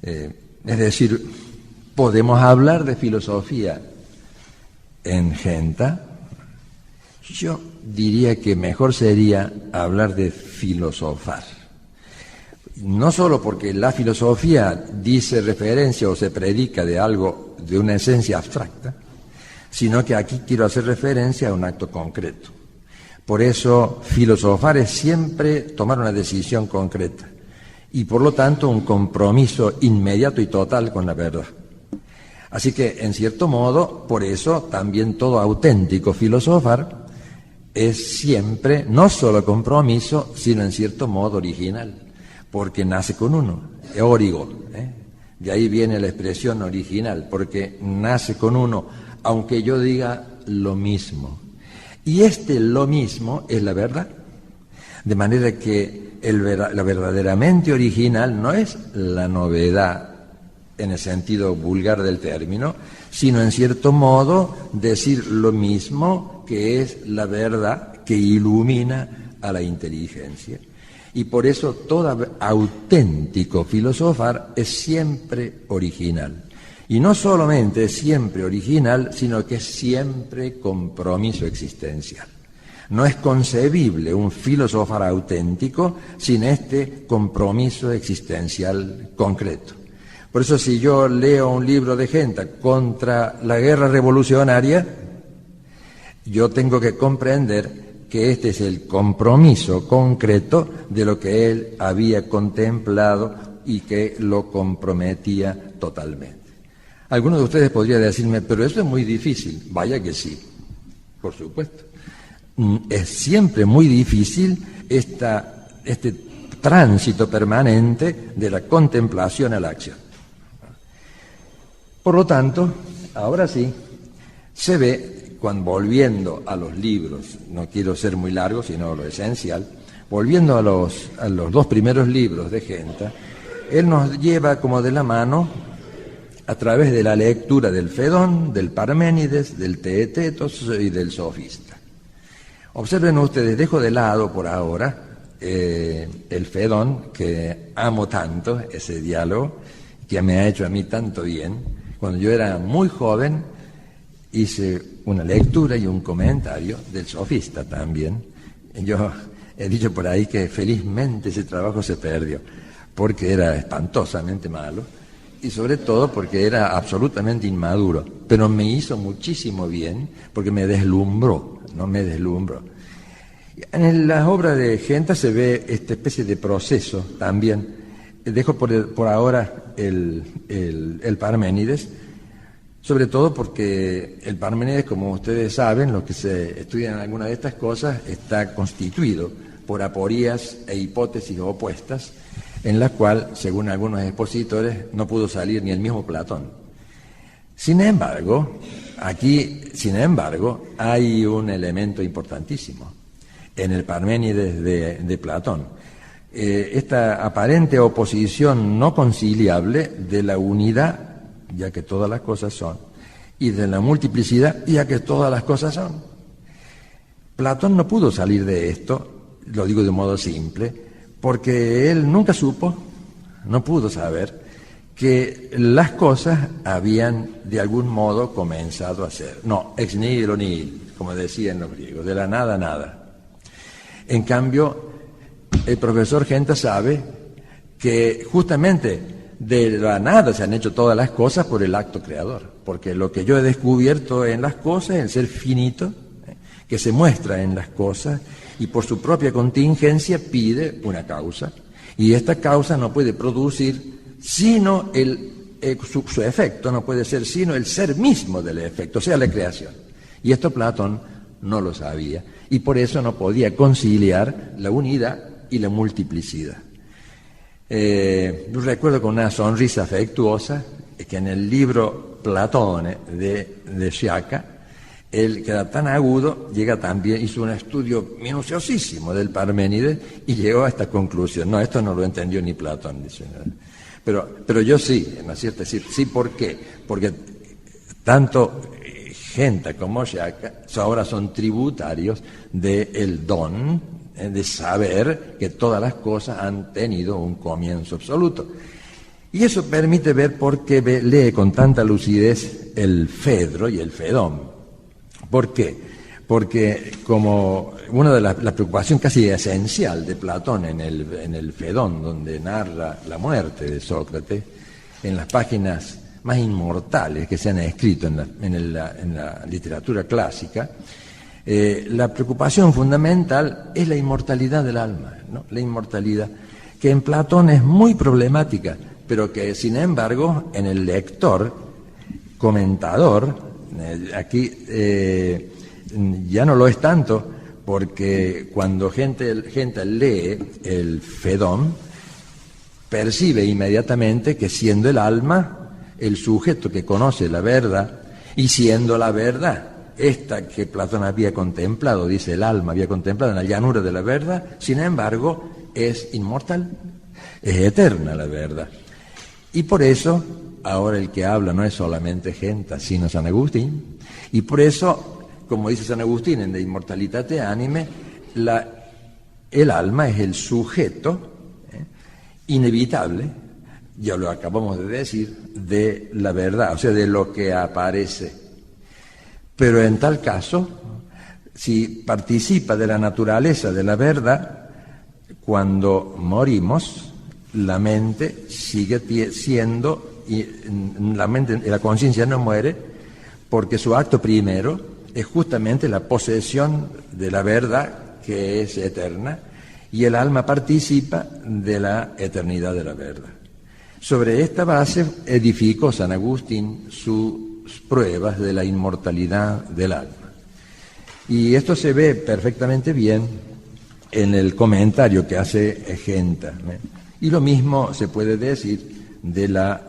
es decir, podemos hablar de filosofía en Genta. Yo diría que mejor sería hablar de filosofar. No solo porque la filosofía dice referencia o se predica de algo, de una esencia abstracta, sino que aquí quiero hacer referencia a un acto concreto. Por eso, filosofar es siempre tomar una decisión concreta y, por lo tanto, un compromiso inmediato y total con la verdad. Así que, en cierto modo, por eso también todo auténtico filosofar es siempre no solo compromiso, sino en cierto modo original, porque nace con uno, es origo, De ahí viene la expresión original, porque nace con uno, aunque yo diga lo mismo. Y lo mismo es la verdad. De manera que la verdaderamente original no es la novedad en el sentido vulgar del término, sino en cierto modo decir lo mismo, que es la verdad que ilumina a la inteligencia. Y por eso todo auténtico filosofar es siempre original. Y no solamente es siempre original, sino que es siempre compromiso existencial. No es concebible un filosofar auténtico sin este compromiso existencial concreto. Por eso, si yo leo un libro de Genta contra la guerra revolucionaria, yo tengo que comprender que este es el compromiso concreto de lo que él había contemplado y que lo comprometía totalmente. Algunos de ustedes podrían decirme, pero eso es muy difícil. Vaya que sí, por supuesto. Es siempre muy difícil este tránsito permanente de la contemplación a la acción. Por lo tanto, ahora sí, se ve, cuando volviendo a los libros, no quiero ser muy largo, sino lo esencial, volviendo a los dos primeros libros de Genta, él nos lleva como de la mano a través de la lectura del Fedón, del Parménides, del Teetetos y del Sofista. Observen ustedes, dejo de lado por ahora el Fedón, que amo tanto, ese diálogo, que me ha hecho a mí tanto bien. Cuando yo era muy joven, hice una lectura y un comentario del Sofista también. Yo he dicho por ahí que felizmente ese trabajo se perdió, porque era espantosamente malo, y sobre todo porque era absolutamente inmaduro, pero me hizo muchísimo bien porque me deslumbró. En las obras de Genta se ve esta especie de proceso también. Dejo por ahora el Parménides, sobre todo porque el Parménides, como ustedes saben, los que se estudian alguna de estas cosas, está constituido por aporías e hipótesis opuestas, en la cual, según algunos expositores, no pudo salir ni el mismo Platón. Sin embargo, hay un elemento importantísimo en el Parménides de Platón. Esta aparente oposición no conciliable de la unidad, ya que todas las cosas son, y de la multiplicidad, ya que todas las cosas son. Platón no pudo salir de esto, lo digo de modo simple, porque él nunca no pudo saber que las cosas habían de algún modo comenzado a ser. No, ex nihilo nihil, como decían los griegos, de la nada nada. En cambio, el profesor Genta sabe que justamente de la nada se han hecho todas las cosas por el acto creador, porque lo que yo he descubierto en las cosas, el ser finito, que se muestra en las cosas, y por su propia contingencia pide una causa, y esta causa no puede producir sino el su efecto no puede ser sino el ser mismo del efecto, o sea, la creación. Y esto Platón no lo sabía, y por eso no podía conciliar la unidad y la multiplicidad. Yo recuerdo con una sonrisa afectuosa que en el libro Platone de Sciacca, él, que era tan agudo, hizo un estudio minuciosísimo del Parménides y llegó a esta conclusión. No, esto no lo entendió ni Platón, dice. Pero yo sí, ¿no es cierto? Sí, ¿por qué? Porque tanto Genta como Sciacca ahora son tributarios del don, de saber que todas las cosas han tenido un comienzo absoluto. Y eso permite ver por qué lee con tanta lucidez el Fedro y el Fedón. ¿Por qué? Porque como una de la preocupación casi esencial de Platón en el Fedón, donde narra la muerte de Sócrates, en las páginas más inmortales que se han escrito en la literatura clásica, la preocupación fundamental es la inmortalidad del alma, ¿no? La inmortalidad, que en Platón es muy problemática, pero que sin embargo en el lector, comentador, aquí ya no lo es tanto, porque cuando gente lee el Fedón, percibe inmediatamente que siendo el alma el sujeto que conoce la verdad, y siendo la verdad esta que Platón había contemplado, dice el alma había contemplado en la llanura de la verdad, sin embargo es inmortal, es eterna la verdad. Y por eso ahora el que habla no es solamente Genta, sino San Agustín, y por eso, como dice San Agustín en De Immortalitate Anime, el alma es el sujeto inevitable, ya lo acabamos de decir, de la verdad, o sea, de lo que aparece. Pero en tal caso, si participa de la naturaleza de la verdad, cuando morimos, la mente sigue siendo, y la conciencia no muere, porque su acto primero es justamente la posesión de la verdad que es eterna, y el alma participa de la eternidad de la verdad. Sobre esta base edificó San Agustín sus pruebas de la inmortalidad del alma. Y esto se ve perfectamente bien en el comentario que hace Genta. Y lo mismo se puede decir de la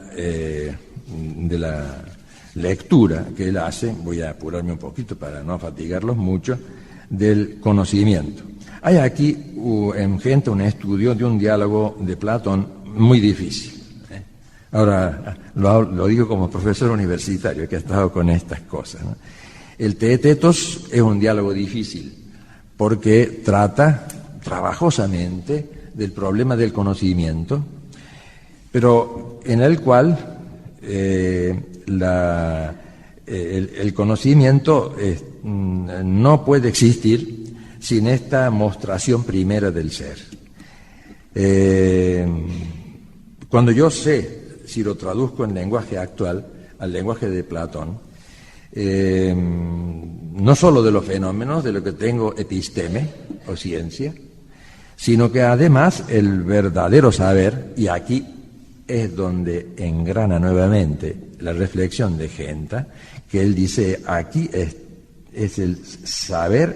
lectura que él hace, voy a apurarme un poquito para no fatigarlos mucho, del conocimiento. Hay aquí en Genta un estudio de un diálogo de Platón muy difícil. Ahora lo digo como profesor universitario que ha estado con estas cosas, ¿no? El Teetetos es un diálogo difícil porque trata trabajosamente del problema del conocimiento, pero en el cual el conocimiento no puede existir sin esta mostración primera del ser. Cuando yo sé, si lo traduzco en lenguaje actual, al lenguaje de Platón, no solo de los fenómenos, de lo que tengo episteme o ciencia, sino que además el verdadero saber, y aquí es donde engrana nuevamente la reflexión de Genta, que él dice, aquí es el saber,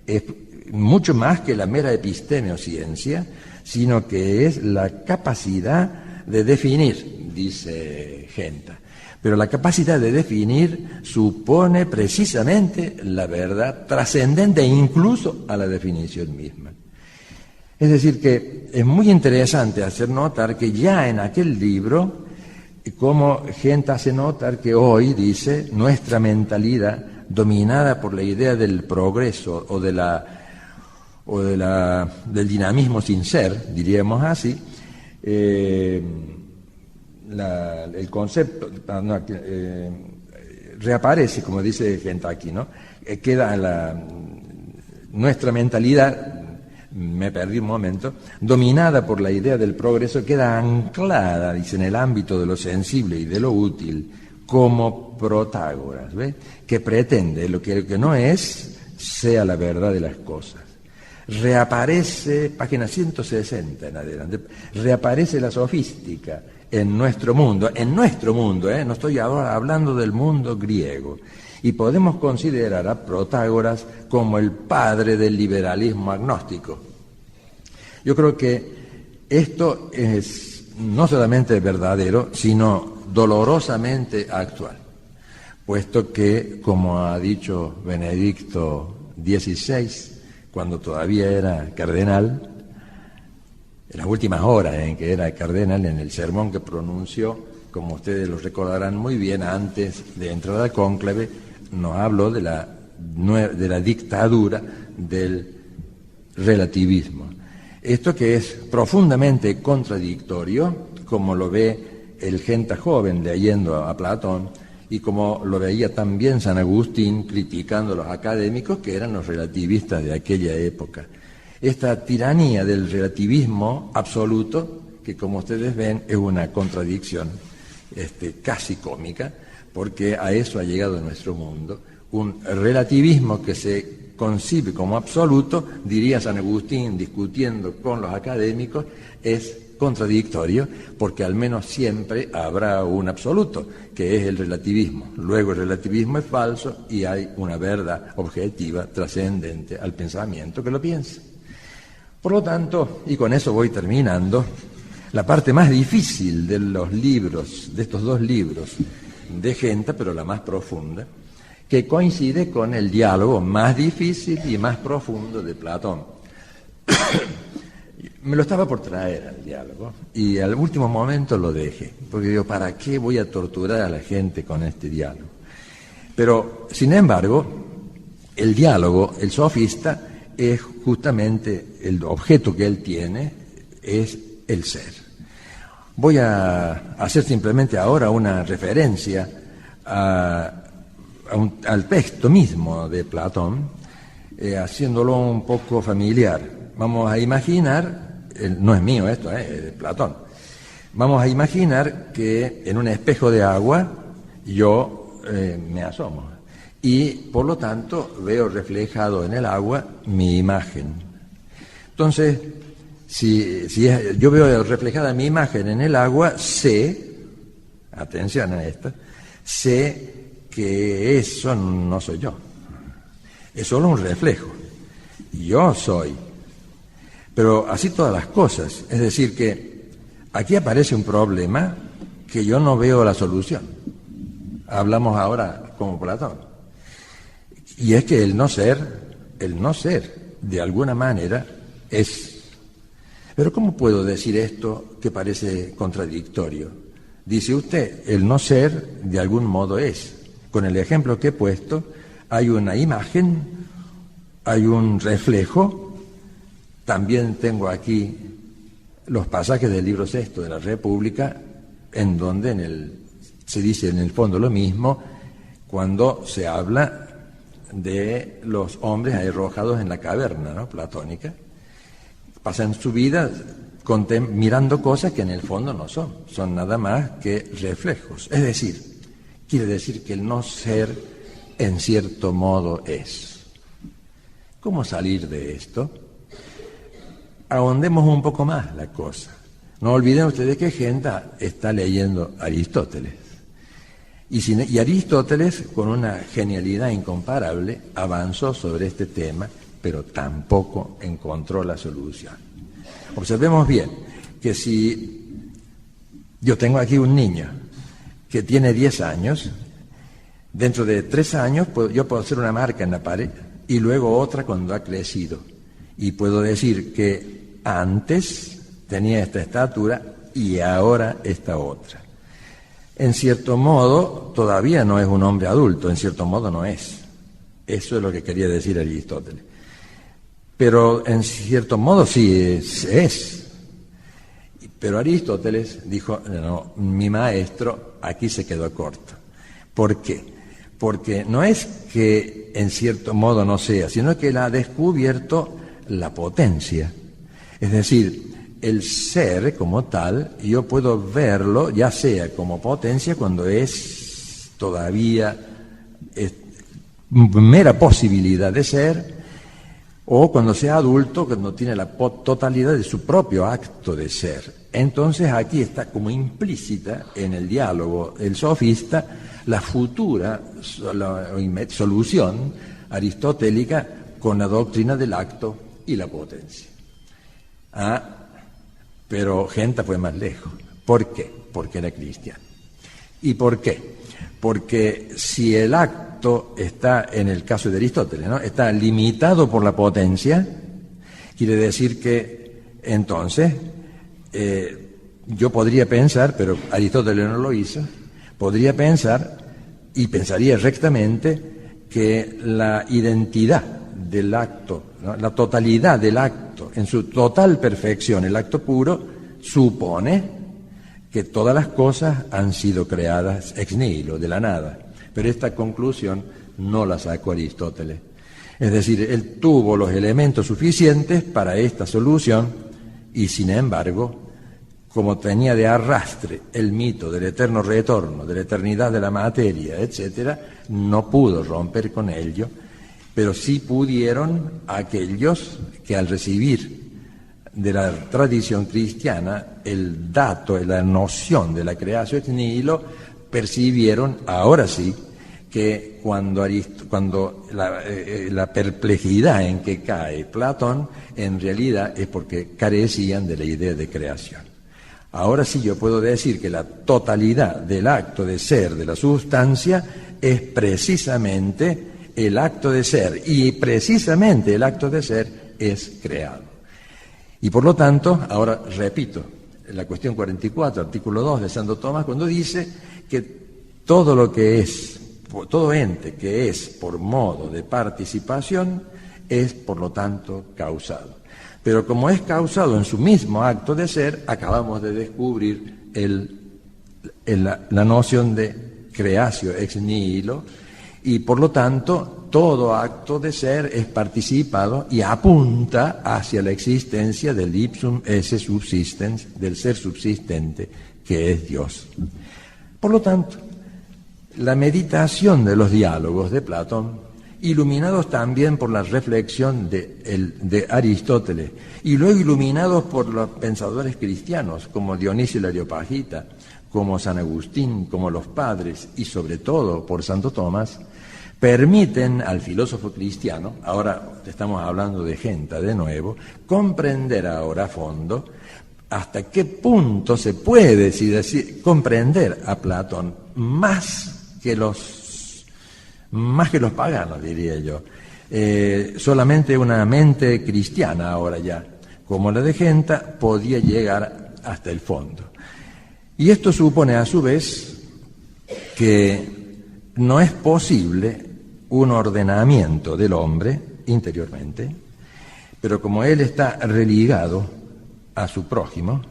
es mucho más que la mera episteme o ciencia, sino que es la capacidad de definir, dice Genta. Pero la capacidad de definir supone precisamente la verdad trascendente incluso a la definición misma. Es decir, que es muy interesante hacer notar que ya en aquel libro, como Genta hace notar que hoy, dice, nuestra mentalidad, dominada por la idea del progreso o del dinamismo sin ser, diríamos así, el concepto reaparece, como dice Genta aquí, ¿no? Queda nuestra mentalidad, me perdí un momento, dominada por la idea del progreso, queda anclada, dice, en el ámbito de lo sensible y de lo útil, como Protágoras, ¿ve? Que pretende lo que no es sea la verdad de las cosas. Reaparece, página 160 en adelante, reaparece la sofística en nuestro mundo, no estoy ahora hablando del mundo griego, y podemos considerar a Protágoras como el padre del liberalismo agnóstico. Yo creo que esto es no solamente verdadero, sino dolorosamente actual, puesto que, como ha dicho Benedicto XVI, cuando todavía era cardenal, en las últimas horas en que era cardenal, en el sermón que pronunció, como ustedes lo recordarán muy bien, antes de entrar al cónclave, nos habló de la dictadura del relativismo. Esto que es profundamente contradictorio, como lo ve el gente joven leyendo a Platón, y como lo veía también San Agustín criticando a los académicos que eran los relativistas de aquella época. Esta tiranía del relativismo absoluto, que como ustedes ven es una contradicción casi cómica, porque a eso ha llegado nuestro mundo, un relativismo que se concibe como absoluto, diría San Agustín discutiendo con los académicos, es contradictorio, porque al menos siempre habrá un absoluto, que es el relativismo. Luego el relativismo es falso y hay una verdad objetiva, trascendente al pensamiento que lo piensa. Por lo tanto, y con eso voy terminando, la parte más difícil de los libros, de estos dos libros de Genta, pero la más profunda, que coincide con el diálogo más difícil y más profundo de Platón. Me lo estaba por traer al diálogo y al último momento lo dejé, porque digo, ¿para qué voy a torturar a la gente con este diálogo? Pero, sin embargo, el diálogo, el sofista, es justamente el objeto que él tiene, es el ser. Voy a hacer simplemente ahora una referencia al texto mismo de Platón, haciéndolo un poco familiar. Vamos a imaginar, no es mío esto, es de Platón. Vamos a imaginar que en un espejo de agua yo me asomo y por lo tanto veo reflejado en el agua mi imagen. Entonces, si yo veo reflejada mi imagen en el agua, sé, atención a esto, sé que eso no soy yo, es solo un reflejo, yo soy. Pero así todas las cosas, es decir que aquí aparece un problema que yo no veo la solución. Hablamos ahora como Platón. Y es que el no ser, de alguna manera, es. Pero ¿cómo puedo decir esto que parece contradictorio? Dice usted, el no ser de algún modo es. Con el ejemplo que he puesto, hay una imagen, hay un reflejo. También tengo aquí los pasajes del libro sexto de la República, en donde se dice en el fondo lo mismo, cuando se habla de los hombres arrojados en la caverna, ¿no?, platónica. Pasan su vida mirando cosas que en el fondo no son nada más que reflejos. Es decir, quiere decir que el no ser en cierto modo es. ¿Cómo salir de esto? Ahondemos un poco más la cosa. No olviden ustedes que Genta está leyendo Aristóteles. Y Aristóteles, con una genialidad incomparable, avanzó sobre este tema, pero tampoco encontró la solución. Observemos bien que si yo tengo aquí un niño que tiene 10 años, dentro de 3 años yo puedo hacer una marca en la pared y luego otra cuando ha crecido. Y puedo decir que antes tenía esta estatura y ahora esta otra. En cierto modo, todavía no es un hombre adulto, en cierto modo no es. Eso es lo que quería decir Aristóteles. Pero en cierto modo sí es. Pero Aristóteles dijo, no, mi maestro aquí se quedó corto. ¿Por qué? Porque no es que en cierto modo no sea, sino que él ha descubierto la potencia. Es decir, el ser como tal, yo puedo verlo ya sea como potencia cuando es todavía mera posibilidad de ser, o cuando sea adulto, cuando tiene la totalidad de su propio acto de ser. Entonces aquí está como implícita en el diálogo el sofista la futura solución aristotélica con la doctrina del acto y la potencia. Pero Genta fue más lejos. ¿Por qué? Porque era cristiano. ¿Y por qué? Porque si el acto está, en el caso de Aristóteles, ¿no?, está limitado por la potencia, quiere decir que entonces yo podría pensar, pero Aristóteles no lo hizo, podría pensar, y pensaría rectamente, que la identidad del acto, ¿no?, la totalidad del acto, en su total perfección, el acto puro, supone que todas las cosas han sido creadas ex nihilo, de la nada. Pero esta conclusión no la sacó Aristóteles. Es decir, él tuvo los elementos suficientes para esta solución y, sin embargo, como tenía de arrastre el mito del eterno retorno, de la eternidad de la materia, etc., no pudo romper con ello, pero sí pudieron aquellos que al recibir de la tradición cristiana el dato, la noción de la creación ex nihilo, percibieron, ahora sí, que cuando la perplejidad en que cae Platón, en realidad es porque carecían de la idea de creación. Ahora sí yo puedo decir que la totalidad del acto de ser de la sustancia es precisamente el acto de ser, y precisamente el acto de ser es creado. Y por lo tanto, ahora repito, la cuestión 44, artículo 2 de Santo Tomás, cuando dice que todo lo que es, todo ente que es por modo de participación, es por lo tanto causado. Pero como es causado en su mismo acto de ser, acabamos de descubrir la noción de creatio ex nihilo, y por lo tanto todo acto de ser es participado y apunta hacia la existencia del ipsum esse subsistens, del ser subsistente que es Dios. Por lo tanto, la meditación de los diálogos de Platón, iluminados también por la reflexión de Aristóteles y luego iluminados por los pensadores cristianos como Dionisio el Areopagita, como San Agustín, como los padres y sobre todo por Santo Tomás, permiten al filósofo cristiano, ahora estamos hablando de Genta de nuevo, comprender ahora a fondo hasta qué punto se puede comprender a Platón más que los paganos, diría yo. Solamente una mente cristiana ahora ya, como la de Genta, podía llegar hasta el fondo. Y esto supone a su vez que no es posible un ordenamiento del hombre interiormente, pero como él está religado a su prójimo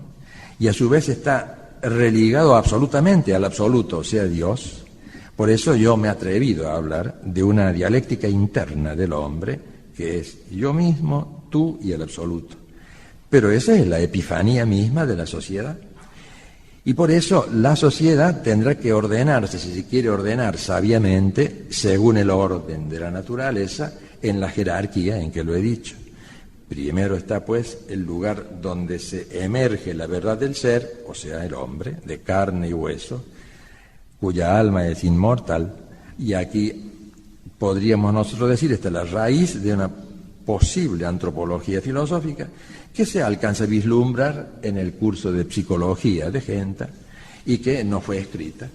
y a su vez está religado absolutamente al absoluto, o sea, Dios, por eso yo me he atrevido a hablar de una dialéctica interna del hombre que es yo mismo, tú y el absoluto. Pero esa es la epifanía misma de la sociedad. Y por eso la sociedad tendrá que ordenarse, si se quiere ordenar sabiamente, según el orden de la naturaleza, en la jerarquía en que lo he dicho. Primero está, pues, el lugar donde se emerge la verdad del ser, o sea, el hombre, de carne y hueso, cuya alma es inmortal, y aquí podríamos nosotros decir, esta es la raíz de una posible antropología filosófica que se alcanza a vislumbrar en el curso de psicología de Genta y que no fue escrita.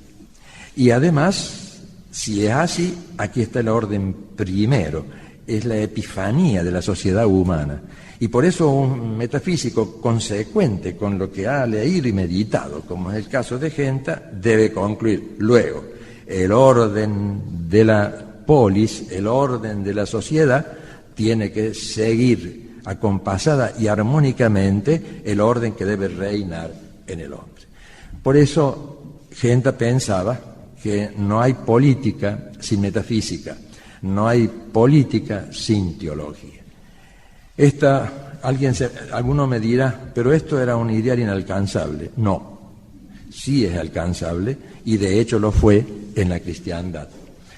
Y además, si es así, aquí está el orden primero, es la epifanía de la sociedad humana. Y por eso un metafísico consecuente con lo que ha leído y meditado, como es el caso de Genta, debe concluir luego el orden de la polis, el orden de la sociedad, tiene que seguir acompasada y armónicamente el orden que debe reinar en el hombre. Por eso Genta pensaba que no hay política sin metafísica, no hay política sin teología. Alguno me dirá, pero esto era un ideal inalcanzable. No, sí es alcanzable y de hecho lo fue en la cristiandad.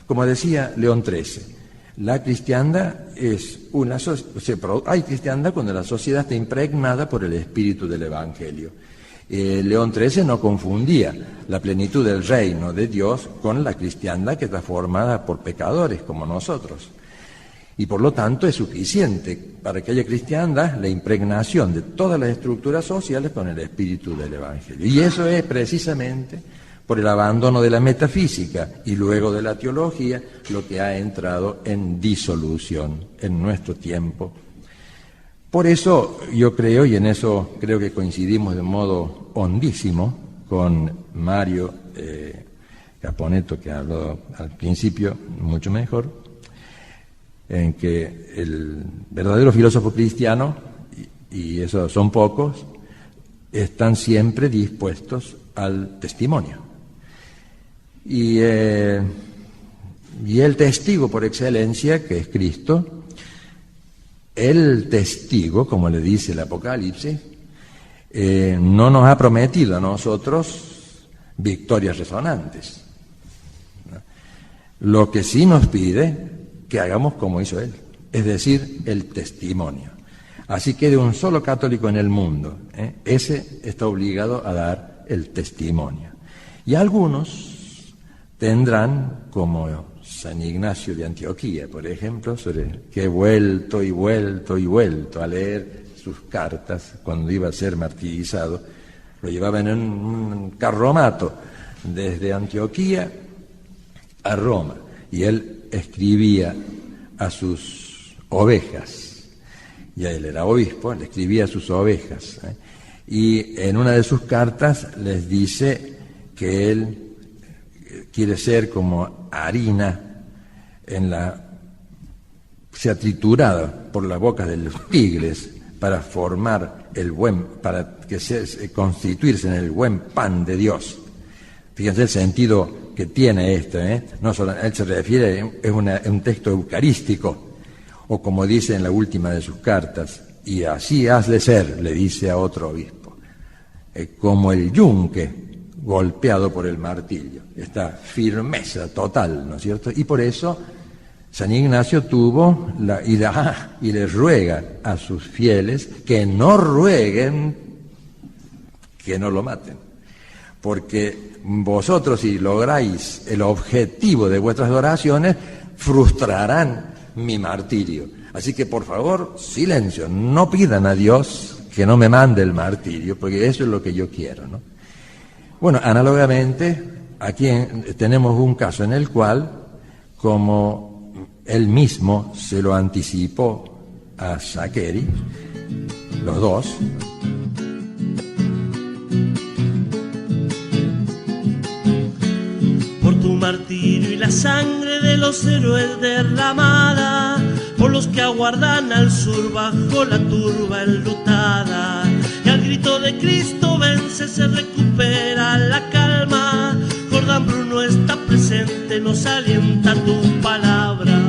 Como decía León XIII, La cristiandad es hay cristiandad cuando la sociedad está impregnada por el espíritu del Evangelio. León XIII no confundía la plenitud del reino de Dios con la cristiandad que está formada por pecadores como nosotros. Y por lo tanto es suficiente para que haya cristiandad la impregnación de todas las estructuras sociales con el espíritu del Evangelio. Y eso es precisamente por el abandono de la metafísica y luego de la teología lo que ha entrado en disolución en nuestro tiempo. Por eso yo creo, y en eso creo que coincidimos de modo hondísimo con Mario Caponetto, que habló al principio mucho mejor, en que el verdadero filósofo cristiano, y esos son pocos, están siempre dispuestos al testimonio. Y el testigo por excelencia, que es Cristo, el testigo, como le dice el Apocalipsis, no nos ha prometido a nosotros victorias resonantes. Lo que sí nos pide que hagamos como hizo él, es decir, el testimonio. Así que de un solo católico en el mundo, ese está obligado a dar el testimonio. Y algunos tendrán, como San Ignacio de Antioquía, por ejemplo, que he vuelto y vuelto y vuelto a leer sus cartas cuando iba a ser martirizado. Lo llevaban en un carromato desde Antioquía a Roma, y él escribía a sus ovejas, y él era obispo, le escribía a sus ovejas, y en una de sus cartas les dice que él quiere ser como harina sea triturada por la boca de los tigres para formar para constituirse en el buen pan de Dios. Fíjense el sentido que tiene esto, No solo él se refiere, es un texto eucarístico, o como dice en la última de sus cartas, y así has de ser, le dice a otro obispo, como el yunque golpeado por el martillo. Esta firmeza total, ¿no es cierto? Y por eso San Ignacio tuvo y le ruega a sus fieles que no rueguen que no lo maten, porque vosotros, si lográis el objetivo de vuestras oraciones, frustrarán mi martirio. Así que por favor, silencio, no pidan a Dios que no me mande el martirio, porque eso es lo que yo quiero, ¿no? Bueno, análogamente, aquí tenemos un caso en el cual, como él mismo se lo anticipó a Saccheri, los dos, por tu martirio y la sangre de los héroes derramada, por los que aguardan al sur bajo la turba enlutada, y al grito de Cristo vence se recupera la calma. Jordán Bruno está presente, nos alienta tu palabra.